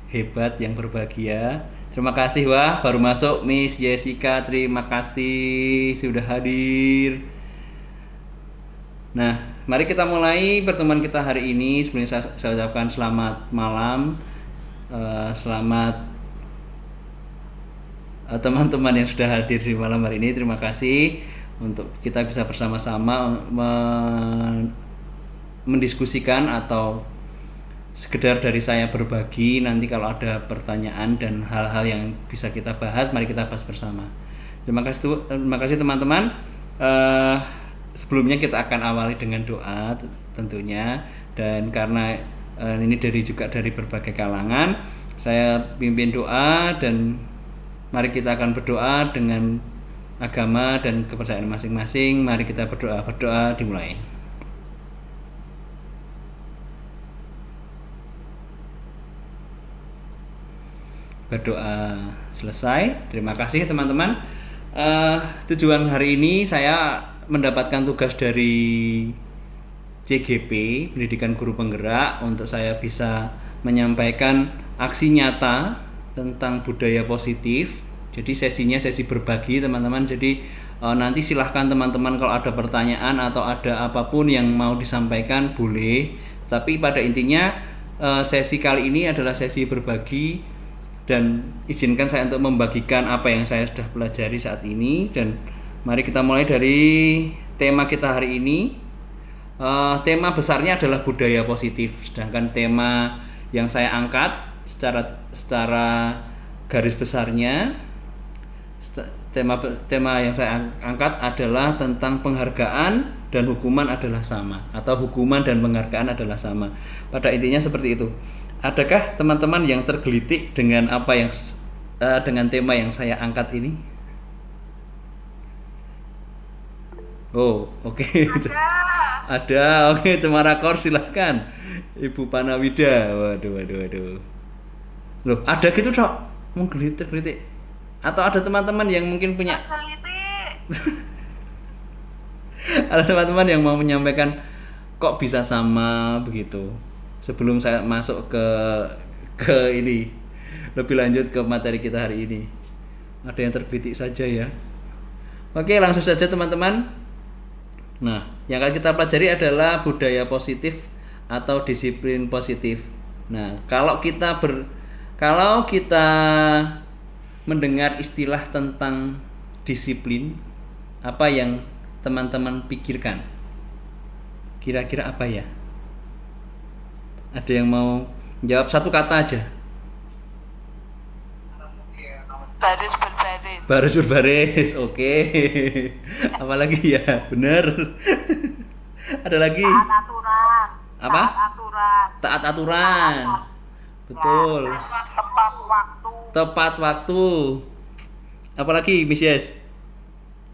hebat, yang berbahagia. Terima kasih, wah baru masuk Miss Jessica, terima kasih sudah hadir. Nah, mari kita mulai pertemuan kita hari ini. Sebelumnya saya ucapkan selamat malam, selamat teman-teman yang sudah hadir di malam hari ini. Terima kasih untuk kita bisa bersama-sama mendiskusikan atau sekedar dari saya berbagi. Nanti kalau ada pertanyaan dan hal-hal yang bisa kita bahas, mari kita bahas bersama. Terima kasih teman-teman. Sebelumnya kita akan awali dengan doa tentunya, dan karena ini juga dari berbagai kalangan, saya pimpin doa, dan mari kita akan berdoa dengan agama dan kepercayaan masing-masing. Mari kita berdoa dimulai. Berdoa selesai. Terima kasih teman-teman. Tujuan hari ini saya mendapatkan tugas dari CGP, Pendidikan Guru Penggerak, untuk saya bisa menyampaikan aksi nyata tentang budaya positif. Jadi sesinya sesi berbagi teman-teman. Jadi nanti silahkan teman-teman kalau ada pertanyaan atau ada apapun yang mau disampaikan boleh. Tapi pada intinya sesi kali ini adalah sesi berbagi, dan izinkan saya untuk membagikan apa yang saya sudah pelajari saat ini. Dan mari kita mulai dari tema kita hari ini. Tema besarnya adalah budaya positif, sedangkan tema yang saya angkat secara garis besarnya, tema yang saya angkat adalah tentang penghargaan dan hukuman adalah sama, atau hukuman dan penghargaan adalah sama. Pada intinya seperti itu. Adakah teman-teman yang tergelitik dengan dengan tema yang saya angkat ini? Oh, oke. Ada, oke. Cemara Kor, silahkan. Ibu Panawida. Waduh. Loh, ada gitu, Dok? Menggelitik. Atau ada teman-teman yang mungkin punya ada teman-teman yang mau menyampaikan kok bisa sama begitu. Sebelum saya masuk ke ini lebih lanjut ke materi kita hari ini. Ada yang tergelitik saja ya. Oke, langsung saja teman-teman. Nah, yang akan kita pelajari adalah budaya positif atau disiplin positif. Nah, kalau kita mendengar istilah tentang disiplin, apa yang teman-teman pikirkan? Kira-kira apa ya? Ada yang mau jawab satu kata aja? Baris berbaris. Baris berbaris, oke. Apalagi ya, bener. Ada lagi? Taat aturan. Apa? Taat aturan. Betul. Tepat waktu. Tepat waktu. Apalagi Miss Yes?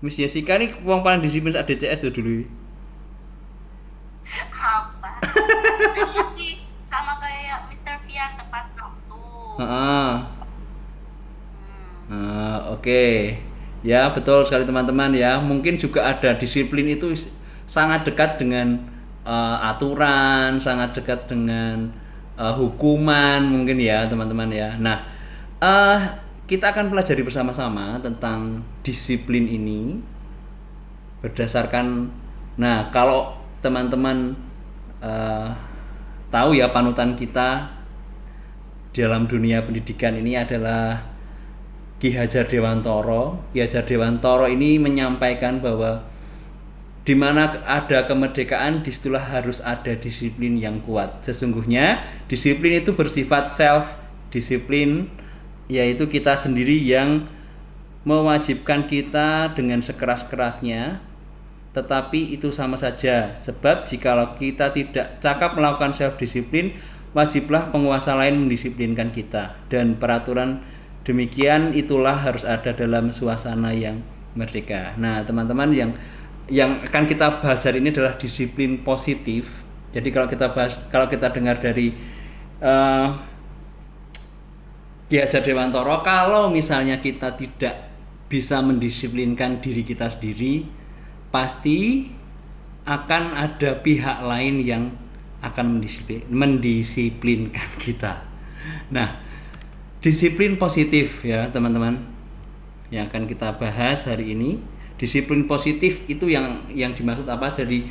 Miss Jessica nih uang paling disiplin saat DCS dulu. Apa? Sih sama kayak Mr. Fian, tepat waktu. Oke. Ya, betul sekali teman-teman ya. Mungkin juga ada disiplin itu sangat dekat dengan aturan, sangat dekat dengan hukuman mungkin ya teman-teman ya. Nah, kita akan pelajari bersama-sama tentang disiplin ini berdasarkan, nah kalau teman-teman tahu ya, panutan kita dalam dunia pendidikan ini adalah Ki Hajar Dewantoro. Ki Hajar Dewantoro ini menyampaikan bahwa di mana ada kemerdekaan, disitulah harus ada disiplin yang kuat. Sesungguhnya disiplin itu bersifat self disiplin, yaitu kita sendiri yang mewajibkan kita dengan sekeras-kerasnya. Tetapi itu sama saja, sebab jikalau kita tidak cakap melakukan self disiplin, wajiblah penguasa lain mendisiplinkan kita. Dan peraturan demikian itulah harus ada dalam suasana yang merdeka. Nah, teman-teman, yang akan kita bahas hari ini adalah disiplin positif. Jadi kalau kita dengar dari Ki Hajar Dewantoro, kalau misalnya kita tidak bisa mendisiplinkan diri kita sendiri, pasti akan ada pihak lain yang akan mendisiplinkan kita. Nah, Disiplin positif ya teman-teman, yang akan kita bahas hari ini. Disiplin positif itu yang dimaksud apa? Jadi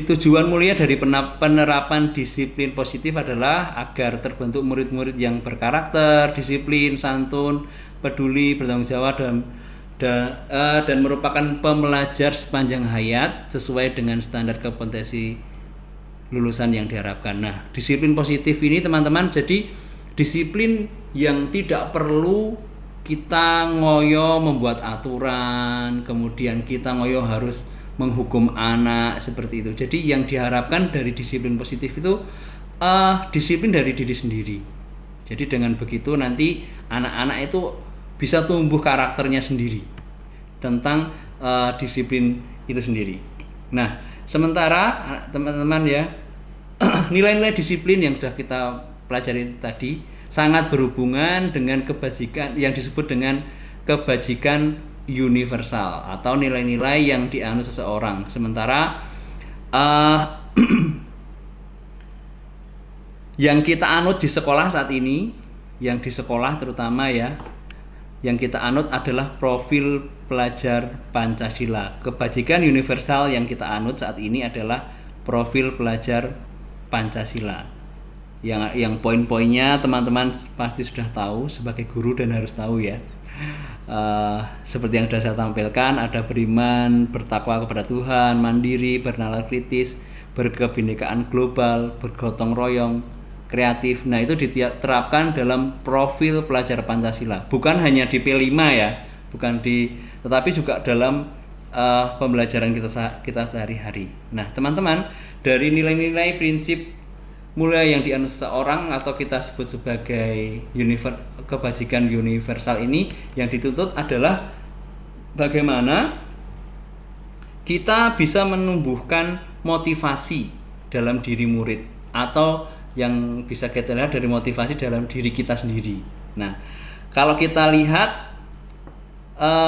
tujuan mulia dari penerapan disiplin positif adalah agar terbentuk murid-murid yang berkarakter, disiplin, santun, peduli, bertanggung jawab dan merupakan pembelajar sepanjang hayat sesuai dengan standar kompetensi lulusan yang diharapkan. Nah, disiplin positif ini teman-teman jadi disiplin yang tidak perlu kita ngoyo membuat aturan, kemudian kita ngoyo harus menghukum anak seperti itu. Jadi yang diharapkan dari disiplin positif itu disiplin dari diri sendiri. Jadi dengan begitu nanti anak-anak itu bisa tumbuh karakternya sendiri tentang disiplin itu sendiri. Nah, sementara teman-teman ya, nilai-nilai disiplin yang sudah kita pelajari tadi sangat berhubungan dengan kebajikan yang disebut dengan kebajikan universal atau nilai-nilai yang dianut seseorang. Sementara yang kita anut di sekolah saat ini, yang di sekolah terutama ya, yang kita anut adalah profil pelajar Pancasila. Kebajikan universal yang kita anut saat ini adalah profil pelajar Pancasila. Yang poin-poinnya teman-teman pasti sudah tahu sebagai guru dan harus tahu ya. Seperti yang sudah saya tampilkan, ada beriman, bertakwa kepada Tuhan, mandiri, bernalar kritis, berkebinekaan global, bergotong royong, kreatif. Nah, itu diterapkan dalam profil pelajar Pancasila. Bukan hanya di P5 ya, tetapi juga dalam pembelajaran kita sehari-hari. Nah, teman-teman, dari nilai-nilai prinsip mulai yang dianut seseorang atau kita sebut sebagai kebajikan universal ini, yang dituntut adalah bagaimana kita bisa menumbuhkan motivasi dalam diri murid, atau yang bisa kita lihat dari motivasi dalam diri kita sendiri. Nah, kalau kita lihat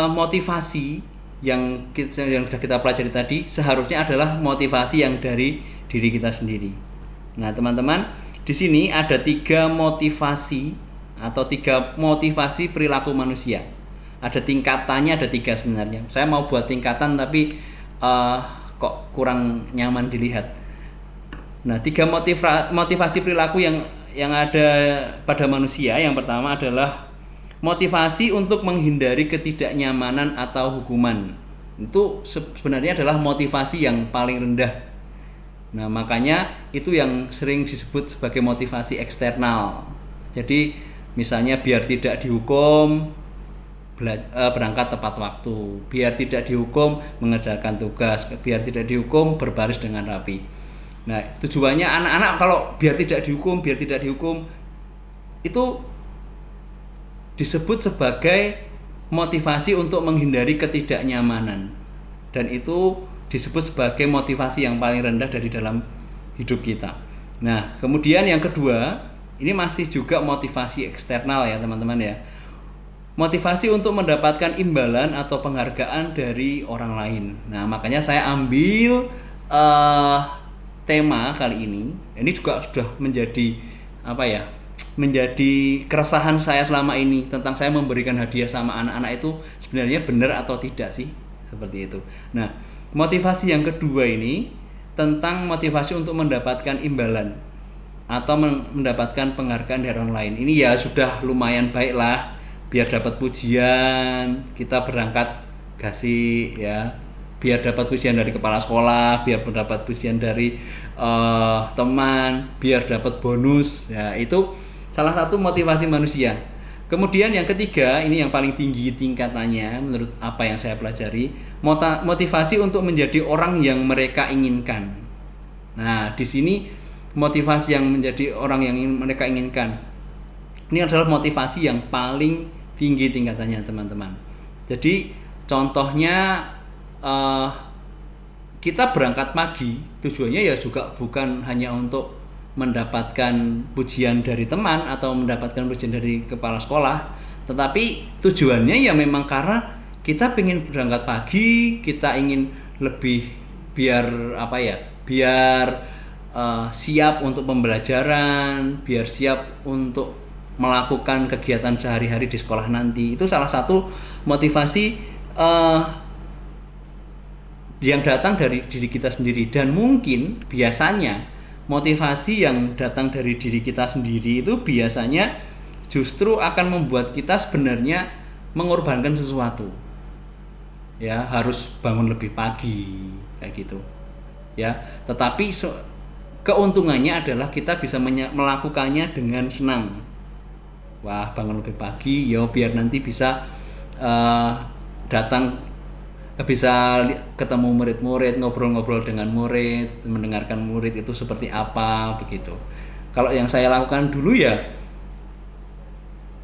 motivasi yang sudah kita pelajari tadi seharusnya adalah motivasi yang dari diri kita sendiri. Nah, teman-teman, di sini ada 3 motivasi atau 3 motivasi perilaku manusia. Ada tingkatannya, ada 3 sebenarnya. Saya mau buat tingkatan tapi kok kurang nyaman dilihat. Nah, 3 motivasi perilaku yang ada pada manusia. Yang pertama adalah motivasi untuk menghindari ketidaknyamanan atau hukuman. Itu sebenarnya adalah motivasi yang paling rendah. Nah, makanya itu yang sering disebut sebagai motivasi eksternal. Jadi misalnya biar tidak dihukum berangkat tepat waktu, biar tidak dihukum mengerjakan tugas, biar tidak dihukum berbaris dengan rapi. Nah, tujuannya anak-anak kalau biar tidak dihukum itu disebut sebagai motivasi untuk menghindari ketidaknyamanan, dan itu disebut sebagai motivasi yang paling rendah dari dalam hidup kita. Nah, kemudian yang kedua, ini masih juga motivasi eksternal ya teman-teman ya. Motivasi untuk mendapatkan imbalan atau penghargaan dari orang lain. Nah, makanya saya ambil tema kali ini. Ini juga sudah menjadi menjadi keresahan saya selama ini tentang saya memberikan hadiah sama anak-anak itu sebenarnya benar atau tidak sih, seperti itu. Nah, motivasi yang kedua ini tentang motivasi untuk mendapatkan imbalan atau mendapatkan penghargaan dari orang lain. Ini ya sudah lumayan baik lah, biar dapat pujian, kita berangkat kasih ya, biar dapat pujian dari kepala sekolah, biar mendapat pujian dari teman, biar dapat bonus. Ya, itu salah satu motivasi manusia. Kemudian yang ketiga, ini yang paling tinggi tingkatannya menurut apa yang saya pelajari, motivasi untuk menjadi orang yang mereka inginkan. Nah, di sini motivasi yang menjadi orang yang mereka inginkan, ini adalah motivasi yang paling tinggi tingkatannya teman-teman. Jadi contohnya kita berangkat pagi, tujuannya ya juga bukan hanya untuk mendapatkan pujian dari teman atau mendapatkan pujian dari kepala sekolah, tetapi tujuannya ya memang karena kita ingin berangkat pagi, kita ingin lebih biar siap untuk pembelajaran, biar siap untuk melakukan kegiatan sehari-hari di sekolah nanti. Itu salah satu motivasi eh, yang datang dari diri kita sendiri. Dan mungkin biasanya motivasi yang datang dari diri kita sendiri itu biasanya justru akan membuat kita sebenarnya mengorbankan sesuatu. Ya, harus bangun lebih pagi kayak gitu. Ya, tetapi keuntungannya adalah kita bisa melakukannya dengan senang. Wah, bangun lebih pagi ya biar nanti bisa datang, bisa ketemu murid-murid, ngobrol-ngobrol dengan murid, mendengarkan murid itu seperti apa begitu. Kalau yang saya lakukan dulu ya,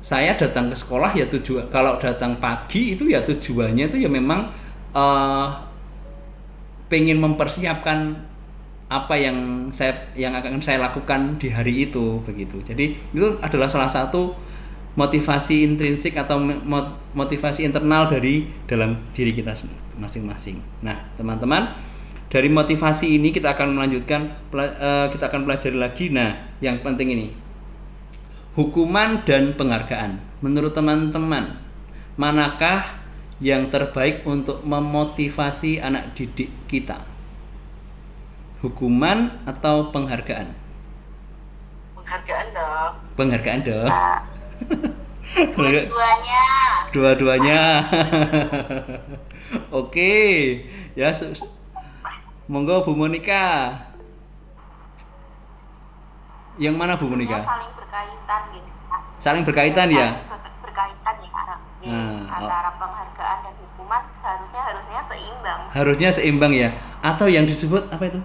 saya datang ke sekolah ya kalau datang pagi itu ya tujuannya itu ya memang pengen mempersiapkan apa yang akan saya lakukan di hari itu begitu. Jadi itu adalah salah satu motivasi intrinsik atau motivasi internal dari dalam diri kita masing-masing. Nah, teman-teman, dari motivasi ini kita akan melanjutkan, kita akan pelajari lagi. Nah, yang penting ini, hukuman dan penghargaan. Menurut teman-teman, manakah yang terbaik untuk memotivasi anak didik kita? Hukuman atau penghargaan? Penghargaan dong. Penghargaan dong. Dua-duanya. Dua-duanya. Oke, ya monggo Bu Monika. Yang mana Bu Monika? Saling berkaitan gitu. Saling berkaitan ya? Berkaitan ya. Antara penghargaan dan hukuman harusnya seimbang. Harusnya seimbang ya. Atau yang disebut apa itu?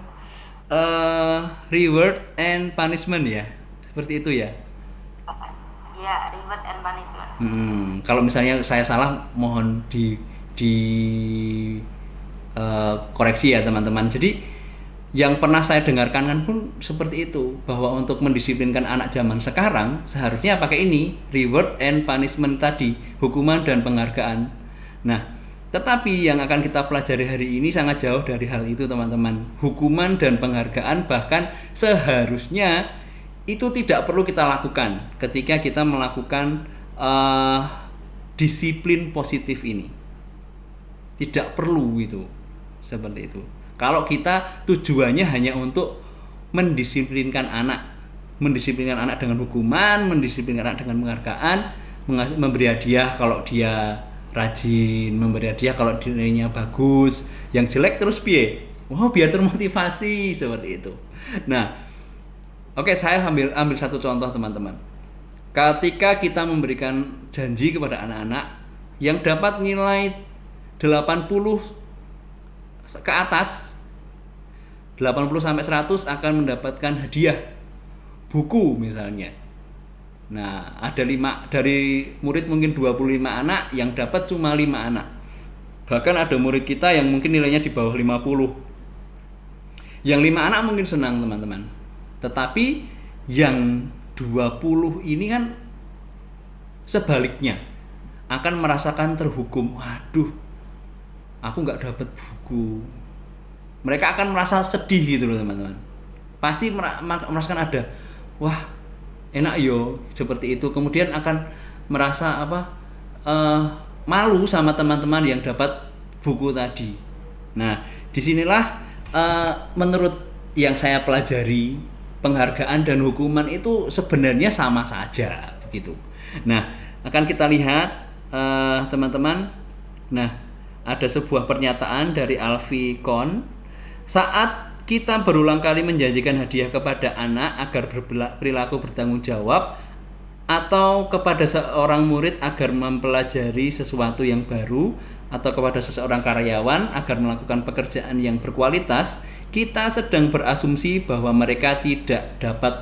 Reward and punishment ya. Seperti itu ya. Ya, reward and punishment. Kalau misalnya saya salah, mohon koreksi ya teman-teman. Jadi yang pernah saya dengarkan kan pun seperti itu, bahwa untuk mendisiplinkan anak zaman sekarang seharusnya pakai ini, reward and punishment tadi, hukuman dan penghargaan. Nah, tetapi yang akan kita pelajari hari ini sangat jauh dari hal itu teman-teman. Hukuman dan penghargaan bahkan seharusnya itu tidak perlu kita lakukan ketika kita melakukan disiplin positif ini. Tidak perlu itu, seperti itu. Kalau kita tujuannya hanya untuk mendisiplinkan anak dengan hukuman, mendisiplinkan anak dengan penghargaan, memberi hadiah kalau dia rajin, memberi hadiah kalau nilainya bagus, yang jelek terus piye? Biar termotivasi seperti itu. Nah, oke, saya ambil satu contoh teman-teman. Ketika kita memberikan janji kepada anak-anak yang dapat nilai 80 ke atas, 80 sampai 100 akan mendapatkan hadiah buku misalnya. Nah, ada 5 dari murid mungkin 25 anak yang dapat cuma 5 anak. Bahkan ada murid kita yang mungkin nilainya di bawah 50. Yang 5 anak mungkin senang teman-teman. Tetapi yang 20 ini kan sebaliknya akan merasakan terhukum. Waduh, aku nggak dapat buku. Mereka akan merasa sedih gitu loh teman-teman. Pasti merasakan ada, wah enak yo seperti itu. Kemudian akan merasa malu sama teman-teman yang dapat buku tadi. Nah, disinilah menurut yang saya pelajari, penghargaan dan hukuman itu sebenarnya sama saja begitu. Nah, akan kita lihat teman-teman. Nah, ada sebuah pernyataan dari Alfie Kohn. Saat kita berulang kali menjanjikan hadiah kepada anak agar berperilaku bertanggung jawab, atau kepada seorang murid agar mempelajari sesuatu yang baru, atau kepada seseorang karyawan agar melakukan pekerjaan yang berkualitas, kita sedang berasumsi bahwa mereka tidak dapat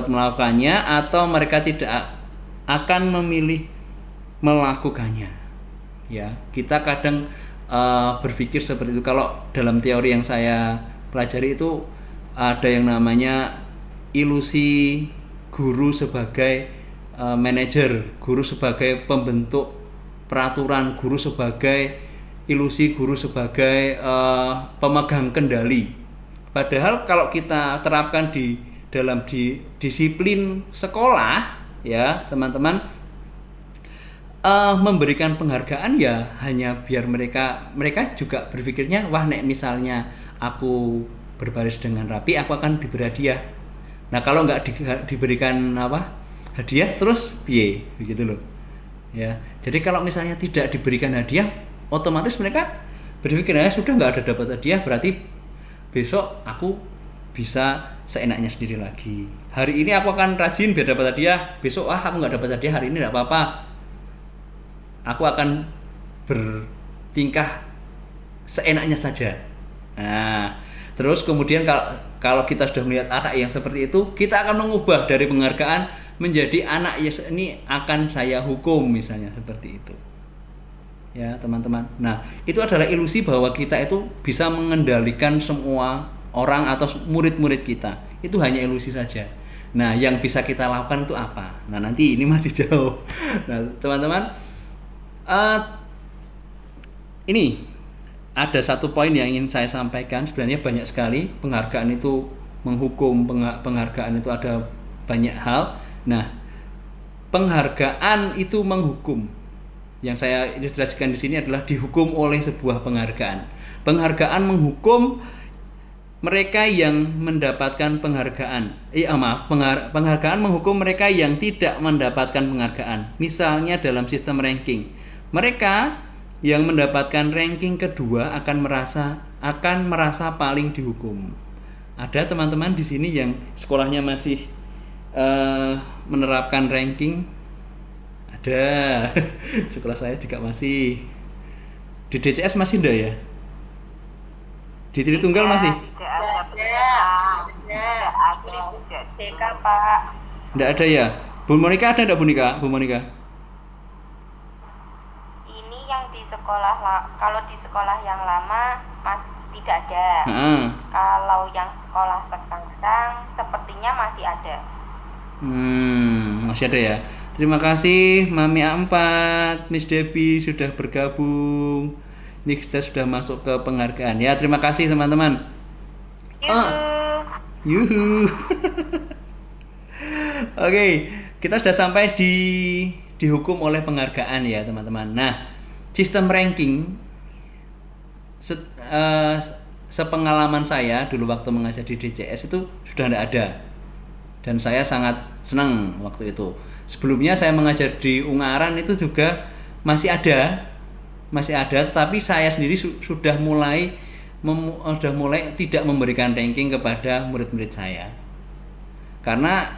melakukannya, atau mereka tidak akan memilih melakukannya. Ya, kita kadang berpikir seperti itu. Kalau dalam teori yang saya pelajari itu ada yang namanya ilusi guru sebagai manajer, guru sebagai pembentuk peraturan, guru sebagai pemegang kendali. Padahal kalau kita terapkan di dalam disiplin sekolah ya teman-teman, memberikan penghargaan ya hanya biar mereka juga berpikirnya, wah nek misalnya aku berbaris dengan rapi aku akan diberi hadiah. Nah kalau nggak diberikan hadiah terus piye begitu loh ya. Jadi kalau misalnya tidak diberikan hadiah, otomatis mereka berpikir ya sudah nggak ada dapat hadiah, berarti besok aku bisa seenaknya sendiri lagi. Hari ini aku akan rajin biar dapat hadiah, besok aku nggak dapat hadiah hari ini nggak apa-apa, aku akan bertingkah seenaknya saja. Nah terus kemudian kalau kita sudah melihat anak yang seperti itu, kita akan mengubah dari penghargaan menjadi anak yang ini akan saya hukum misalnya, seperti itu ya teman-teman. Nah itu adalah ilusi bahwa kita itu bisa mengendalikan semua orang atau murid-murid kita, itu hanya ilusi saja. Nah yang bisa kita lakukan itu apa? Nah nanti ini masih jauh. Nah teman-teman, ini ada satu poin yang ingin saya sampaikan. Sebenarnya banyak sekali penghargaan itu menghukum, penghargaan itu ada banyak hal. Nah penghargaan itu menghukum. Yang saya ilustrasikan di sini adalah dihukum oleh sebuah penghargaan. Penghargaan menghukum mereka yang mendapatkan penghargaan. Penghargaan menghukum mereka yang tidak mendapatkan penghargaan. Misalnya dalam sistem ranking, mereka yang mendapatkan ranking kedua akan merasa paling dihukum. Ada teman-teman di sini yang sekolahnya masih menerapkan ranking? Ada. Sekolah saya juga masih. Di DCS masih enggak ya? Di Tritunggal masih? Ada TK Pak. Enggak ada ya? Bu Monika ada enggak Bu Monika? Ini yang di sekolah, kalau di sekolah yang lama tidak ada. Kalau yang sekolah sekarang sepertinya masih ada. Masih ada ya. Terima kasih Mami A4, Miss Debbie sudah bergabung. Ini kita sudah masuk ke penghargaan ya. Terima kasih teman-teman. Yuhu. Oke, kita sudah sampai dihukum oleh penghargaan ya teman-teman. Nah, sistem ranking sepengalaman saya dulu waktu mengajar di DCS itu sudah tidak ada. Dan saya sangat senang waktu itu. Sebelumnya saya mengajar di Ungaran itu juga masih ada, tetapi saya sendiri sudah mulai tidak memberikan ranking kepada murid-murid saya. Karena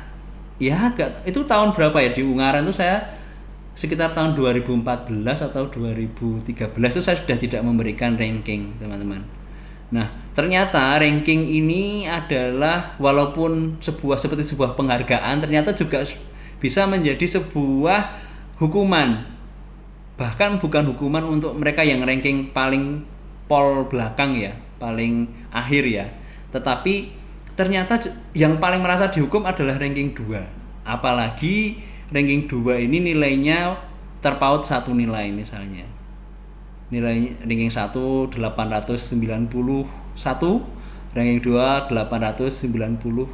ya itu tahun berapa ya di Ungaran itu saya sekitar tahun 2014 atau 2013 itu saya sudah tidak memberikan ranking, teman-teman. Nah, ternyata ranking ini adalah walaupun seperti sebuah penghargaan, ternyata juga bisa menjadi sebuah hukuman. Bahkan bukan hukuman untuk mereka yang ranking paling pol belakang ya, paling akhir ya. Tetapi ternyata yang paling merasa dihukum adalah ranking 2. Apalagi ranking 2 ini nilainya terpaut satu nilai misalnya. Nilai ranking 1 891, ranking 2 890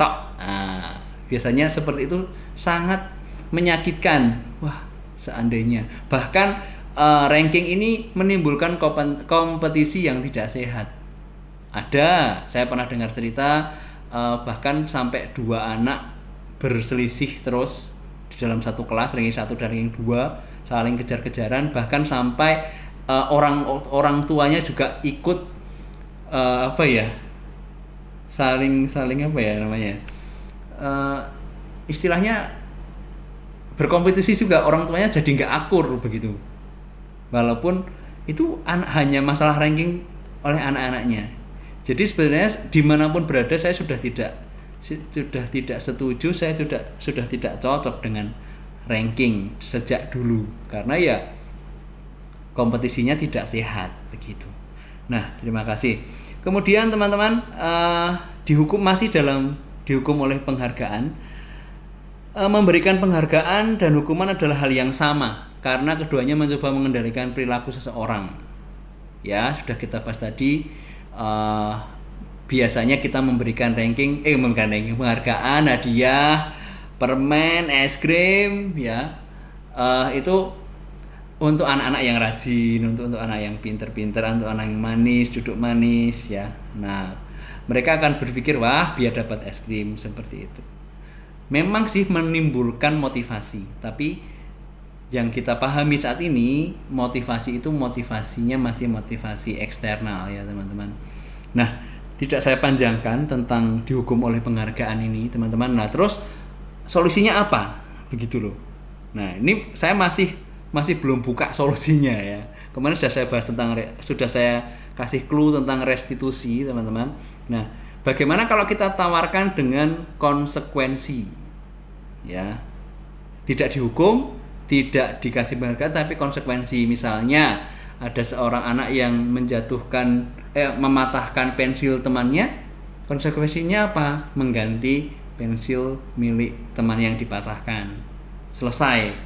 tok. Nah, biasanya seperti itu sangat menyakitkan. Wah, seandainya. Bahkan ranking ini menimbulkan kompetisi yang tidak sehat. Saya pernah dengar cerita bahkan sampai 2 anak berselisih terus di dalam satu kelas, ranking 1 dan ranking 2 saling kejar-kejaran, bahkan sampai orang tuanya juga ikut saling istilahnya berkompetisi juga, orang tuanya jadi nggak akur begitu, walaupun itu hanya masalah ranking oleh anak-anaknya. Jadi sebenarnya dimanapun berada saya sudah tidak setuju, saya sudah tidak cocok dengan ranking sejak dulu, karena ya kompetisinya tidak sehat begitu. Nah, terima kasih. Kemudian teman-teman, dihukum oleh penghargaan. Memberikan penghargaan dan hukuman adalah hal yang sama, karena keduanya mencoba mengendalikan perilaku seseorang. Ya, sudah kita bahas tadi, biasanya kita memberikan penghargaan, hadiah, permen, es krim, ya. Itu untuk anak-anak yang rajin, untuk anak yang pinter-pinter, untuk anak yang manis, duduk manis, ya. Nah, mereka akan berpikir, wah, biar dapat es krim, seperti itu. Memang sih menimbulkan motivasi, tapi yang kita pahami saat ini, motivasi itu motivasinya masih motivasi eksternal, ya teman-teman. Nah, tidak saya panjangkan tentang dihukum oleh penghargaan ini, teman-teman. Nah, terus solusinya apa? Begitu loh. Nah, ini saya masih belum buka solusinya, ya. Kemarin sudah saya kasih clue tentang restitusi, teman-teman. Nah, bagaimana kalau kita tawarkan dengan konsekuensi? Ya. Tidak dihukum, tidak dikasih penghargaan, tapi konsekuensi. Misalnya ada seorang anak yang mematahkan pensil temannya, konsekuensinya apa? Mengganti pensil milik teman yang dipatahkan. Selesai,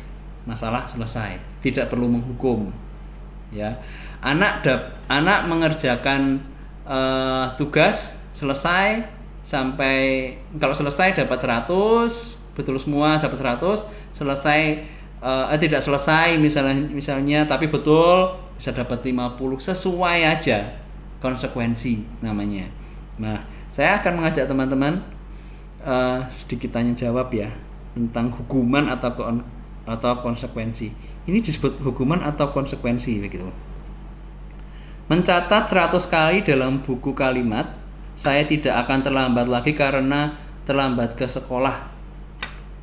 masalah selesai, tidak perlu menghukum, ya. Anak mengerjakan tugas selesai, sampai kalau selesai dapat 100, betul semua dapat 100, selesai tidak selesai misalnya tapi betul bisa dapat 50, sesuai aja, konsekuensi namanya. Nah, saya akan mengajak teman-teman sedikit tanya jawab, ya, tentang hukuman atau konsekuensi. Ini disebut hukuman atau konsekuensi, begitu. Mencatat 100 kali dalam buku kalimat, saya tidak akan terlambat lagi karena terlambat ke sekolah.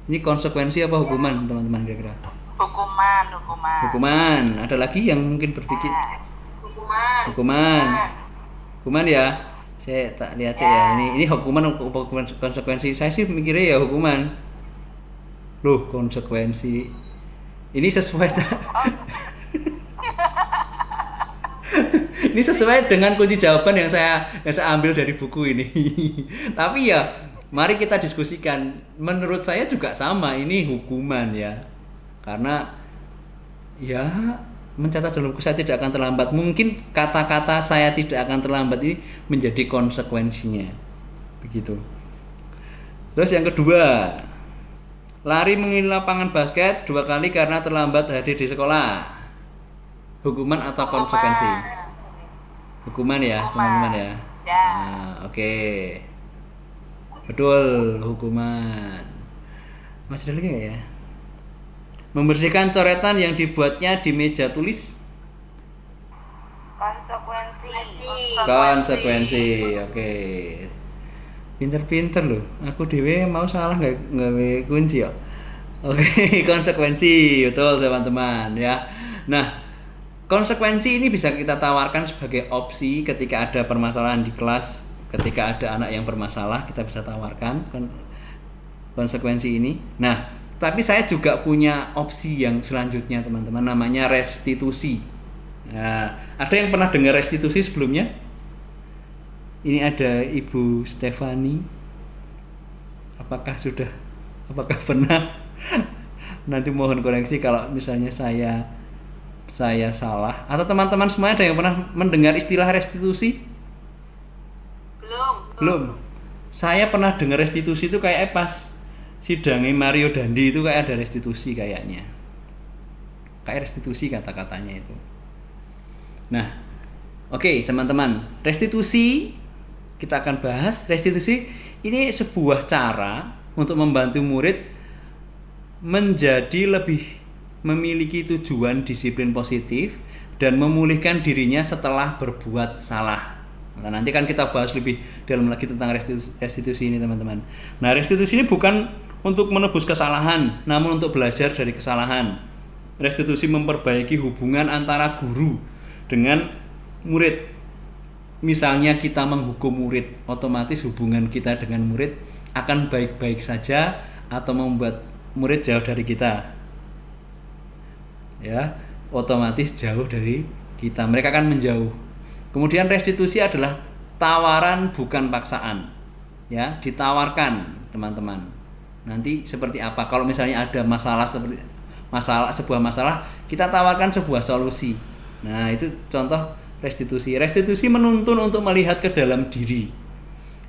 Ini konsekuensi apa hukuman, teman-teman, kira-kira? Hukuman. Ada lagi yang mungkin berpikir? Hukuman, ya. Saya tak lihat sih, ya. Ini hukuman konsekuensi. Saya sih mikirnya ya hukuman. Loh, konsekuensi. Ini sesuai Ini sesuai dengan kunci jawaban yang saya ambil dari buku ini. Tapi ya, mari kita diskusikan. Menurut saya juga sama, ini hukuman, ya. Karena ya, mencatat dalam buku saya tidak akan terlambat. Mungkin kata-kata saya tidak akan terlambat ini menjadi konsekuensinya. Begitu. Terus yang kedua, lari mengelilingi lapangan basket 2 kali karena terlambat hadir di sekolah. Hukuman atau konsekuensi? Hukuman, ya, teman-teman, ya. Nah, oke. Betul, hukuman. Masih ada lagi nggak, ya? Membersihkan coretan yang dibuatnya di meja tulis. Konsekuensi. Oke. Pinter-pinter loh. Aku dewe mau salah nggak kunci, ya. Oke, konsekuensi, betul, teman-teman, ya. Nah, konsekuensi ini bisa kita tawarkan sebagai opsi ketika ada permasalahan di kelas, ketika ada anak yang bermasalah, kita bisa tawarkan konsekuensi ini. Nah, tapi saya juga punya opsi yang selanjutnya, teman-teman, namanya restitusi. Nah, ada yang pernah dengar restitusi sebelumnya? Ini ada Ibu Stefani. Apakah pernah? Nanti mohon koreksi kalau misalnya saya salah. Atau teman-teman semua ada yang pernah mendengar istilah restitusi? Belum. Saya pernah dengar restitusi itu kayak pas sidangnya Mario Dandi itu kayak ada restitusi kayaknya. Kayak restitusi kata-katanya itu. Nah, oke, teman-teman, restitusi kita akan bahas. Restitusi ini sebuah cara untuk membantu murid menjadi lebih memiliki tujuan disiplin positif dan memulihkan dirinya setelah berbuat salah. Nah, nanti kan kita bahas lebih dalam lagi tentang restitusi ini, teman-teman. Nah, restitusi ini bukan untuk menebus kesalahan, namun untuk belajar dari kesalahan. Restitusi memperbaiki hubungan antara guru dengan murid. Misalnya kita menghukum murid, otomatis hubungan kita dengan murid akan baik-baik saja atau membuat murid jauh dari kita. Ya, otomatis jauh dari kita. Mereka akan menjauh. Kemudian restitusi adalah tawaran bukan paksaan. Ya, ditawarkan, teman-teman. Nanti seperti apa? Kalau misalnya ada sebuah masalah, kita tawarkan sebuah solusi. Nah, itu contoh restitusi. Restitusi menuntun untuk melihat ke dalam diri.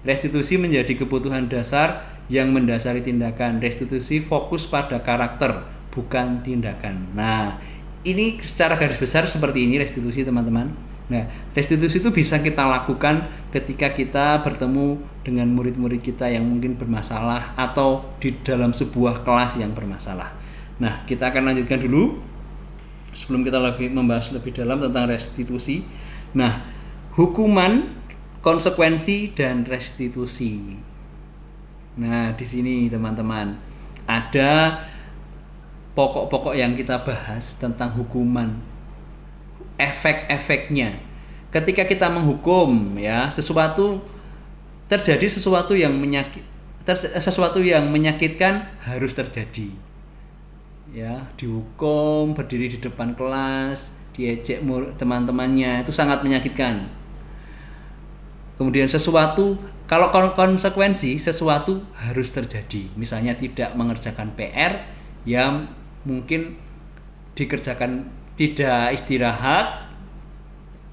Restitusi menjadi kebutuhan dasar yang mendasari tindakan. Restitusi fokus pada karakter, bukan tindakan. Nah, ini secara garis besar seperti ini restitusi, teman-teman. Nah, restitusi itu bisa kita lakukan ketika kita bertemu dengan murid-murid kita yang mungkin bermasalah atau di dalam sebuah kelas yang bermasalah. Nah, kita akan lanjutkan dulu sebelum kita membahas lebih dalam tentang restitusi. Nah, hukuman, konsekuensi, dan restitusi. Nah, di sini teman-teman ada pokok-pokok yang kita bahas tentang hukuman, efek-efeknya. Ketika kita menghukum, ya, terjadi sesuatu yang menyakitkan harus terjadi. Ya, dihukum, berdiri di depan kelas, diejek teman-temannya, itu sangat menyakitkan. Kemudian kalau konsekuensi, sesuatu harus terjadi. Misalnya tidak mengerjakan PR, yang mungkin dikerjakan, tidak istirahat,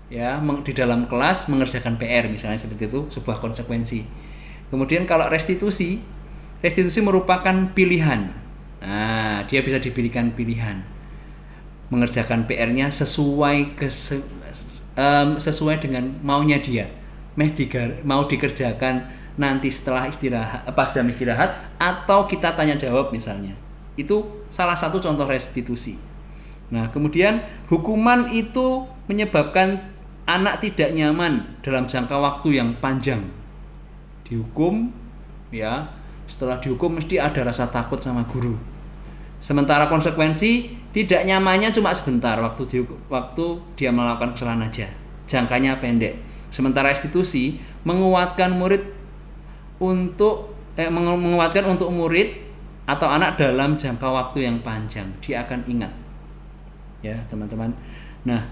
ya, di dalam kelas mengerjakan PR, misalnya seperti itu, sebuah konsekuensi. Kemudian kalau restitusi merupakan pilihan. Nah, dia bisa diberikan pilihan. Mengerjakan PR-nya sesuai dengan maunya dia. Mau dikerjakan nanti setelah pas jam istirahat, atau kita tanya jawab misalnya. Itu salah satu contoh restitusi. Nah, kemudian hukuman itu menyebabkan anak tidak nyaman dalam jangka waktu yang panjang. Dihukum, ya, setelah dihukum mesti ada rasa takut sama guru. Sementara konsekuensi, tidak nyamannya cuma sebentar, waktu dia melakukan kesalahan aja, jangkanya pendek. Sementara restitusi menguatkan untuk murid atau anak dalam jangka waktu yang panjang. Dia akan ingat, ya teman-teman. Nah,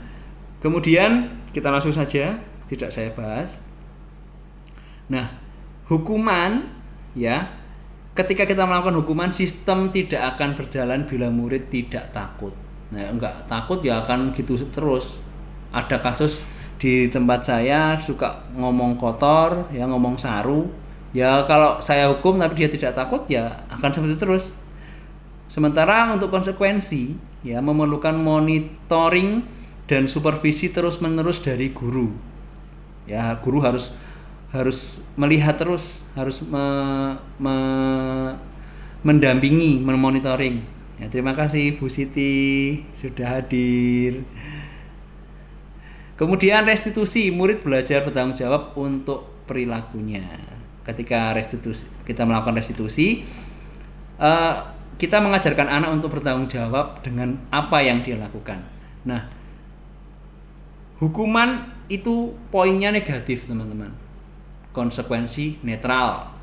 kemudian kita langsung saja, tidak saya bahas. Nah, hukuman, ya, ketika kita melakukan hukuman, sistem tidak akan berjalan bila murid tidak takut. Nah, enggak takut ya akan gitu terus. Ada kasus di tempat saya suka ngomong kotor, ya, ngomong saru. Ya, kalau saya hukum tapi dia tidak takut, ya akan seperti terus. Sementara untuk konsekuensi, ya, memerlukan monitoring dan supervisi terus-menerus dari guru. Ya, guru harus melihat terus, harus mendampingi, memonitoring. Ya, terima kasih Bu Siti sudah hadir. Kemudian restitusi, murid belajar bertanggung jawab untuk perilakunya. Ketika kita melakukan restitusi, kita mengajarkan anak untuk bertanggung jawab dengan apa yang dia lakukan. Nah, hukuman itu poinnya negatif, teman-teman. Konsekuensi netral.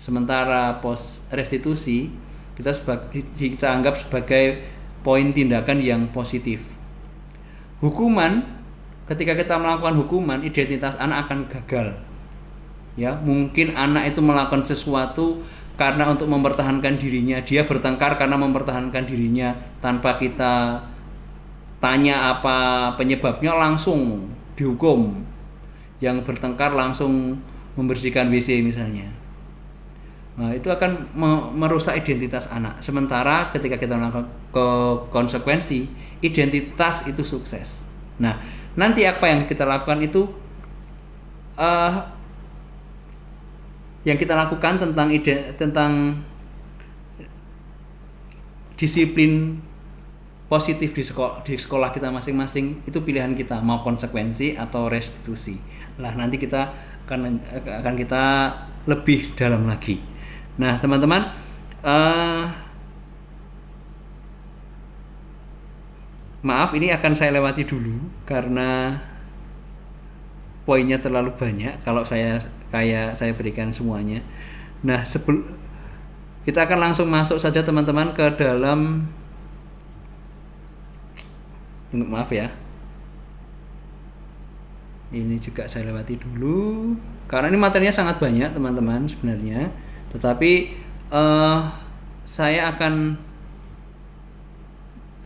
Sementara restitusi kita anggap sebagai poin tindakan yang positif. Hukuman, ketika kita melakukan hukuman, identitas anak akan gagal. Ya, mungkin anak itu melakukan sesuatu karena untuk mempertahankan dirinya, dia bertengkar karena mempertahankan dirinya, tanpa kita tanya apa penyebabnya langsung dihukum. Yang bertengkar langsung membersihkan WC misalnya. Nah, itu akan merusak identitas anak. Sementara ketika kita melakukan konsekuensi, identitas itu sukses. Nah, nanti apa yang kita lakukan itu yang kita lakukan tentang disiplin positif di sekolah kita masing-masing, itu pilihan kita, mau konsekuensi atau restitusi. Nah, nanti kita akan kita lebih dalam lagi. Nah, teman-teman, maaf, ini akan saya lewati dulu karena poinnya terlalu banyak kalau saya berikan semuanya. Nah, kita akan langsung masuk saja teman-teman ke dalam, maaf ya, ini juga saya lewati dulu karena ini materinya sangat banyak teman-teman sebenarnya, tetapi saya akan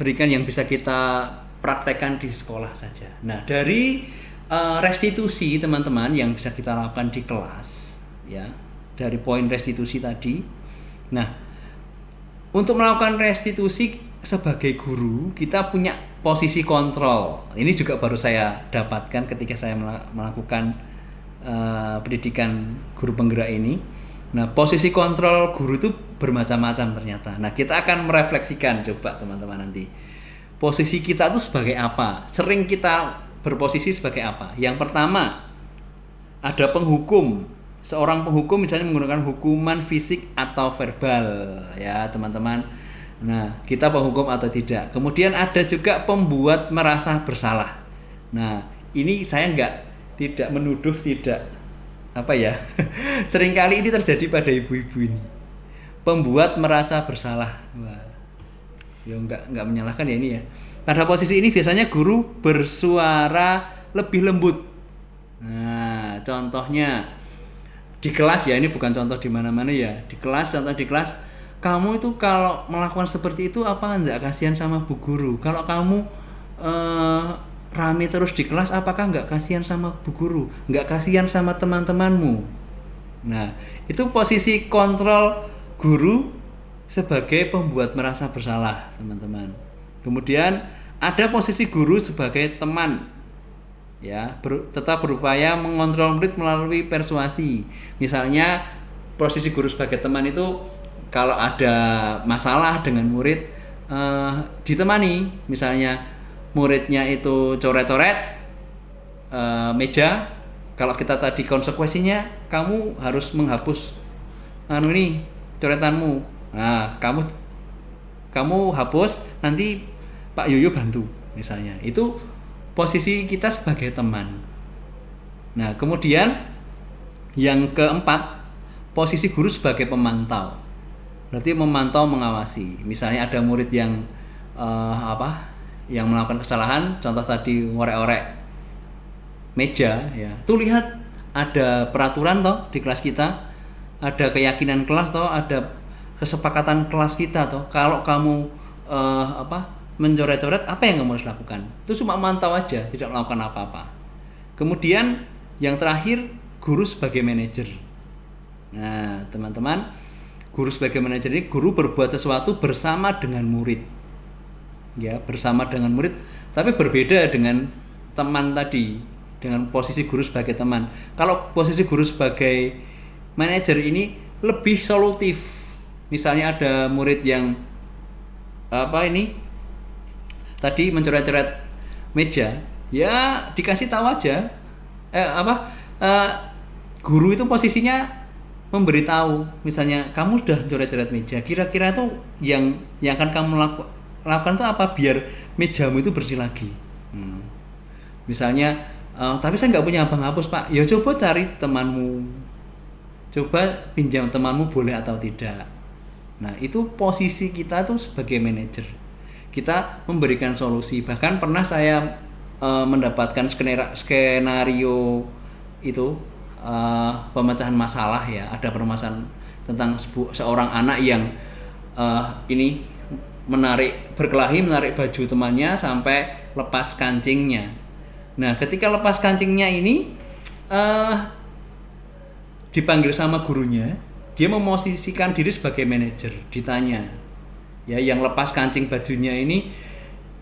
berikan yang bisa kita praktekkan di sekolah saja. Nah, dari restitusi teman-teman yang bisa kita lakukan di kelas, ya, dari poin restitusi tadi. Nah, untuk melakukan restitusi sebagai guru, kita punya posisi kontrol. Ini juga baru saya dapatkan ketika saya melakukan pendidikan guru penggerak ini. Nah, posisi kontrol guru itu bermacam-macam ternyata. Nah, kita akan merefleksikan coba teman-teman nanti. Posisi kita itu sebagai apa? Sering kita berposisi sebagai apa? Yang pertama, ada penghukum. Seorang penghukum misalnya menggunakan hukuman fisik atau verbal, ya teman-teman. Nah, kita penghukum atau tidak. Kemudian ada juga pembuat merasa bersalah. Nah, ini saya tidak menuduh, tidak apa ya. Seringkali ini terjadi pada ibu-ibu ini. Pembuat merasa bersalah. Wah. Ya enggak menyalahkan ya ini ya. Pada posisi ini biasanya guru bersuara lebih lembut. Nah, contohnya di kelas ya, ini bukan contoh di mana-mana ya. Di kelas, contoh di kelas, kamu itu kalau melakukan seperti itu apa enggak kasihan sama bu guru? Kalau kamu rame terus di kelas, apakah enggak kasihan sama bu guru? Enggak kasihan sama teman-temanmu? Nah, itu posisi kontrol guru sebagai pembuat merasa bersalah, teman-teman. Kemudian ada posisi guru sebagai teman, ya, tetap berupaya mengontrol murid melalui persuasi. Misalnya posisi guru sebagai teman itu kalau ada masalah dengan murid, ditemani. Misalnya muridnya itu coret-coret meja, kalau kita tadi konsekuensinya kamu harus menghapus ini coretanmu. Nah, kamu hapus, nanti Pak Yoyo bantu misalnya. Itu posisi kita sebagai teman. Nah, kemudian yang keempat, posisi guru sebagai pemantau. Berarti memantau, mengawasi. Misalnya ada murid yang yang melakukan kesalahan, contoh tadi ngorek-orek meja, ya. Tuh lihat, ada peraturan toh di kelas kita, ada keyakinan kelas toh, ada kesepakatan kelas kita toh. Kalau kamu mencoret-coret, apa yang kamu harus lakukan? Itu cuma mantau aja, tidak melakukan apa-apa. Kemudian yang terakhir, guru sebagai manajer. Nah, teman-teman, guru sebagai manajer ini guru berbuat sesuatu bersama dengan murid. Ya, bersama dengan murid, tapi berbeda dengan teman tadi, dengan posisi guru sebagai teman. Kalau posisi guru sebagai manajer ini lebih solutif. Misalnya ada murid yang tadi mencoret-coret meja, ya dikasih tahu aja. Guru itu posisinya memberitahu, misalnya kamu sudah coret-coret meja, kira-kira itu yang akan kamu lakukan itu apa biar mejamu itu bersih lagi. Misalnya, tapi saya nggak punya penghapus Pak. Ya coba cari temanmu, coba pinjam temanmu boleh atau tidak. Nah, itu posisi kita tuh sebagai manajer. Kita memberikan solusi. Bahkan pernah saya mendapatkan skenario itu pemecahan masalah, ya. Ada permasalahan tentang seorang anak yang berkelahi menarik baju temannya sampai lepas kancingnya. Nah, ketika lepas kancingnya ini dipanggil sama gurunya, dia memosisikan diri sebagai manajer, ditanya, ya, yang lepas kancing bajunya ini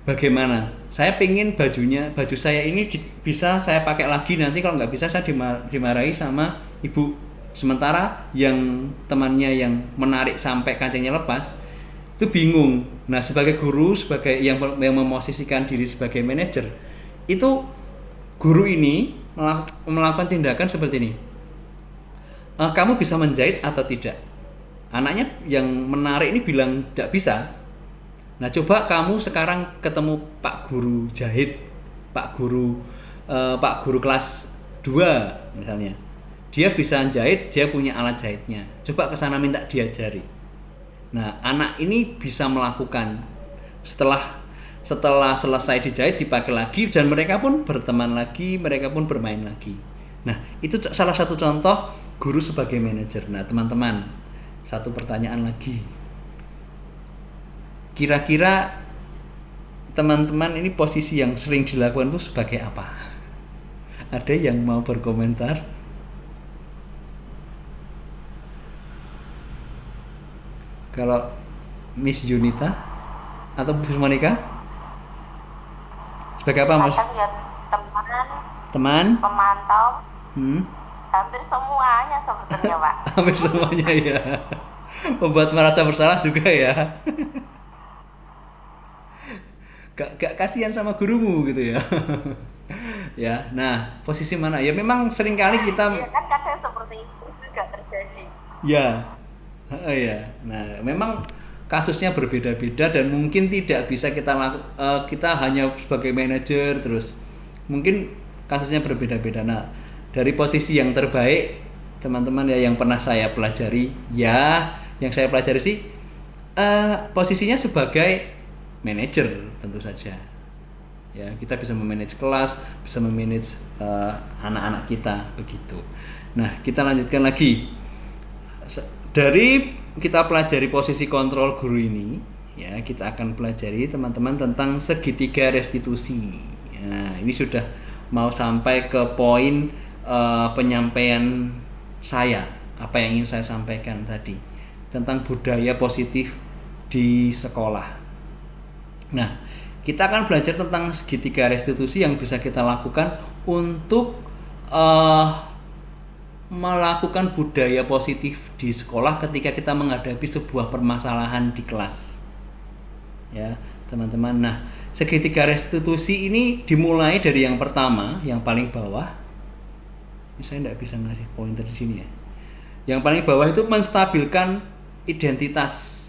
bagaimana? Saya pengen baju saya ini bisa saya pakai lagi, nanti kalau nggak bisa saya dimarahi sama ibu. Sementara yang temannya yang menarik sampai kancingnya lepas itu bingung. Nah, sebagai guru, sebagai yang memosisikan diri sebagai manajer, itu guru ini melakukan tindakan seperti ini. Kamu bisa menjahit atau tidak? Anaknya yang menarik ini bilang tidak bisa. Nah, coba kamu sekarang ketemu Pak Guru jahit, Pak Guru kelas 2 misalnya. Dia bisa jahit, dia punya alat jahitnya. Coba ke sana minta diajari. Nah, anak ini bisa melakukan. Setelah selesai dijahit, dipakai lagi, dan mereka pun berteman lagi, mereka pun bermain lagi. Nah, itu salah satu contoh guru sebagai manajer. Nah, teman-teman, satu pertanyaan lagi. Kira-kira teman-teman ini posisi yang sering dilakukan itu sebagai apa? Ada yang mau berkomentar? Kalau Miss Junita atau Bu Monica sebagai apa, Mas? Kadang ya Teman, pemantau, hampir semuanya sebetulnya, Pak. Hampir semuanya ya. Membuat merasa bersalah juga ya. Gak kasihan sama gurumu gitu ya. Ya, nah posisi mana? Ya memang seringkali kita. Ya kan kadang seperti itu juga terjadi. Ya, ya. Nah memang kasusnya berbeda-beda dan mungkin tidak bisa kita hanya sebagai manajer terus. Mungkin kasusnya berbeda-beda. Nah dari posisi yang terbaik teman-teman ya yang pernah saya pelajari, ya yang saya pelajari sih posisinya sebagai manajer tentu saja. Ya, kita bisa memanage kelas, bisa memanage anak-anak kita begitu. Nah, kita lanjutkan lagi. Dari kita pelajari posisi kontrol guru ini, ya, kita akan pelajari teman-teman tentang segitiga restitusi. Nah, ini sudah mau sampai ke poin penyampaian saya, apa yang ingin saya sampaikan tadi tentang budaya positif di sekolah. Nah, kita akan belajar tentang segitiga restitusi yang bisa kita lakukan untuk melakukan budaya positif di sekolah ketika kita menghadapi sebuah permasalahan di kelas. Ya, teman-teman. Nah, segitiga restitusi ini dimulai dari yang pertama, yang paling bawah. Ini saya tidak bisa ngasih pointer di sini ya. Yang paling bawah itu menstabilkan identitas.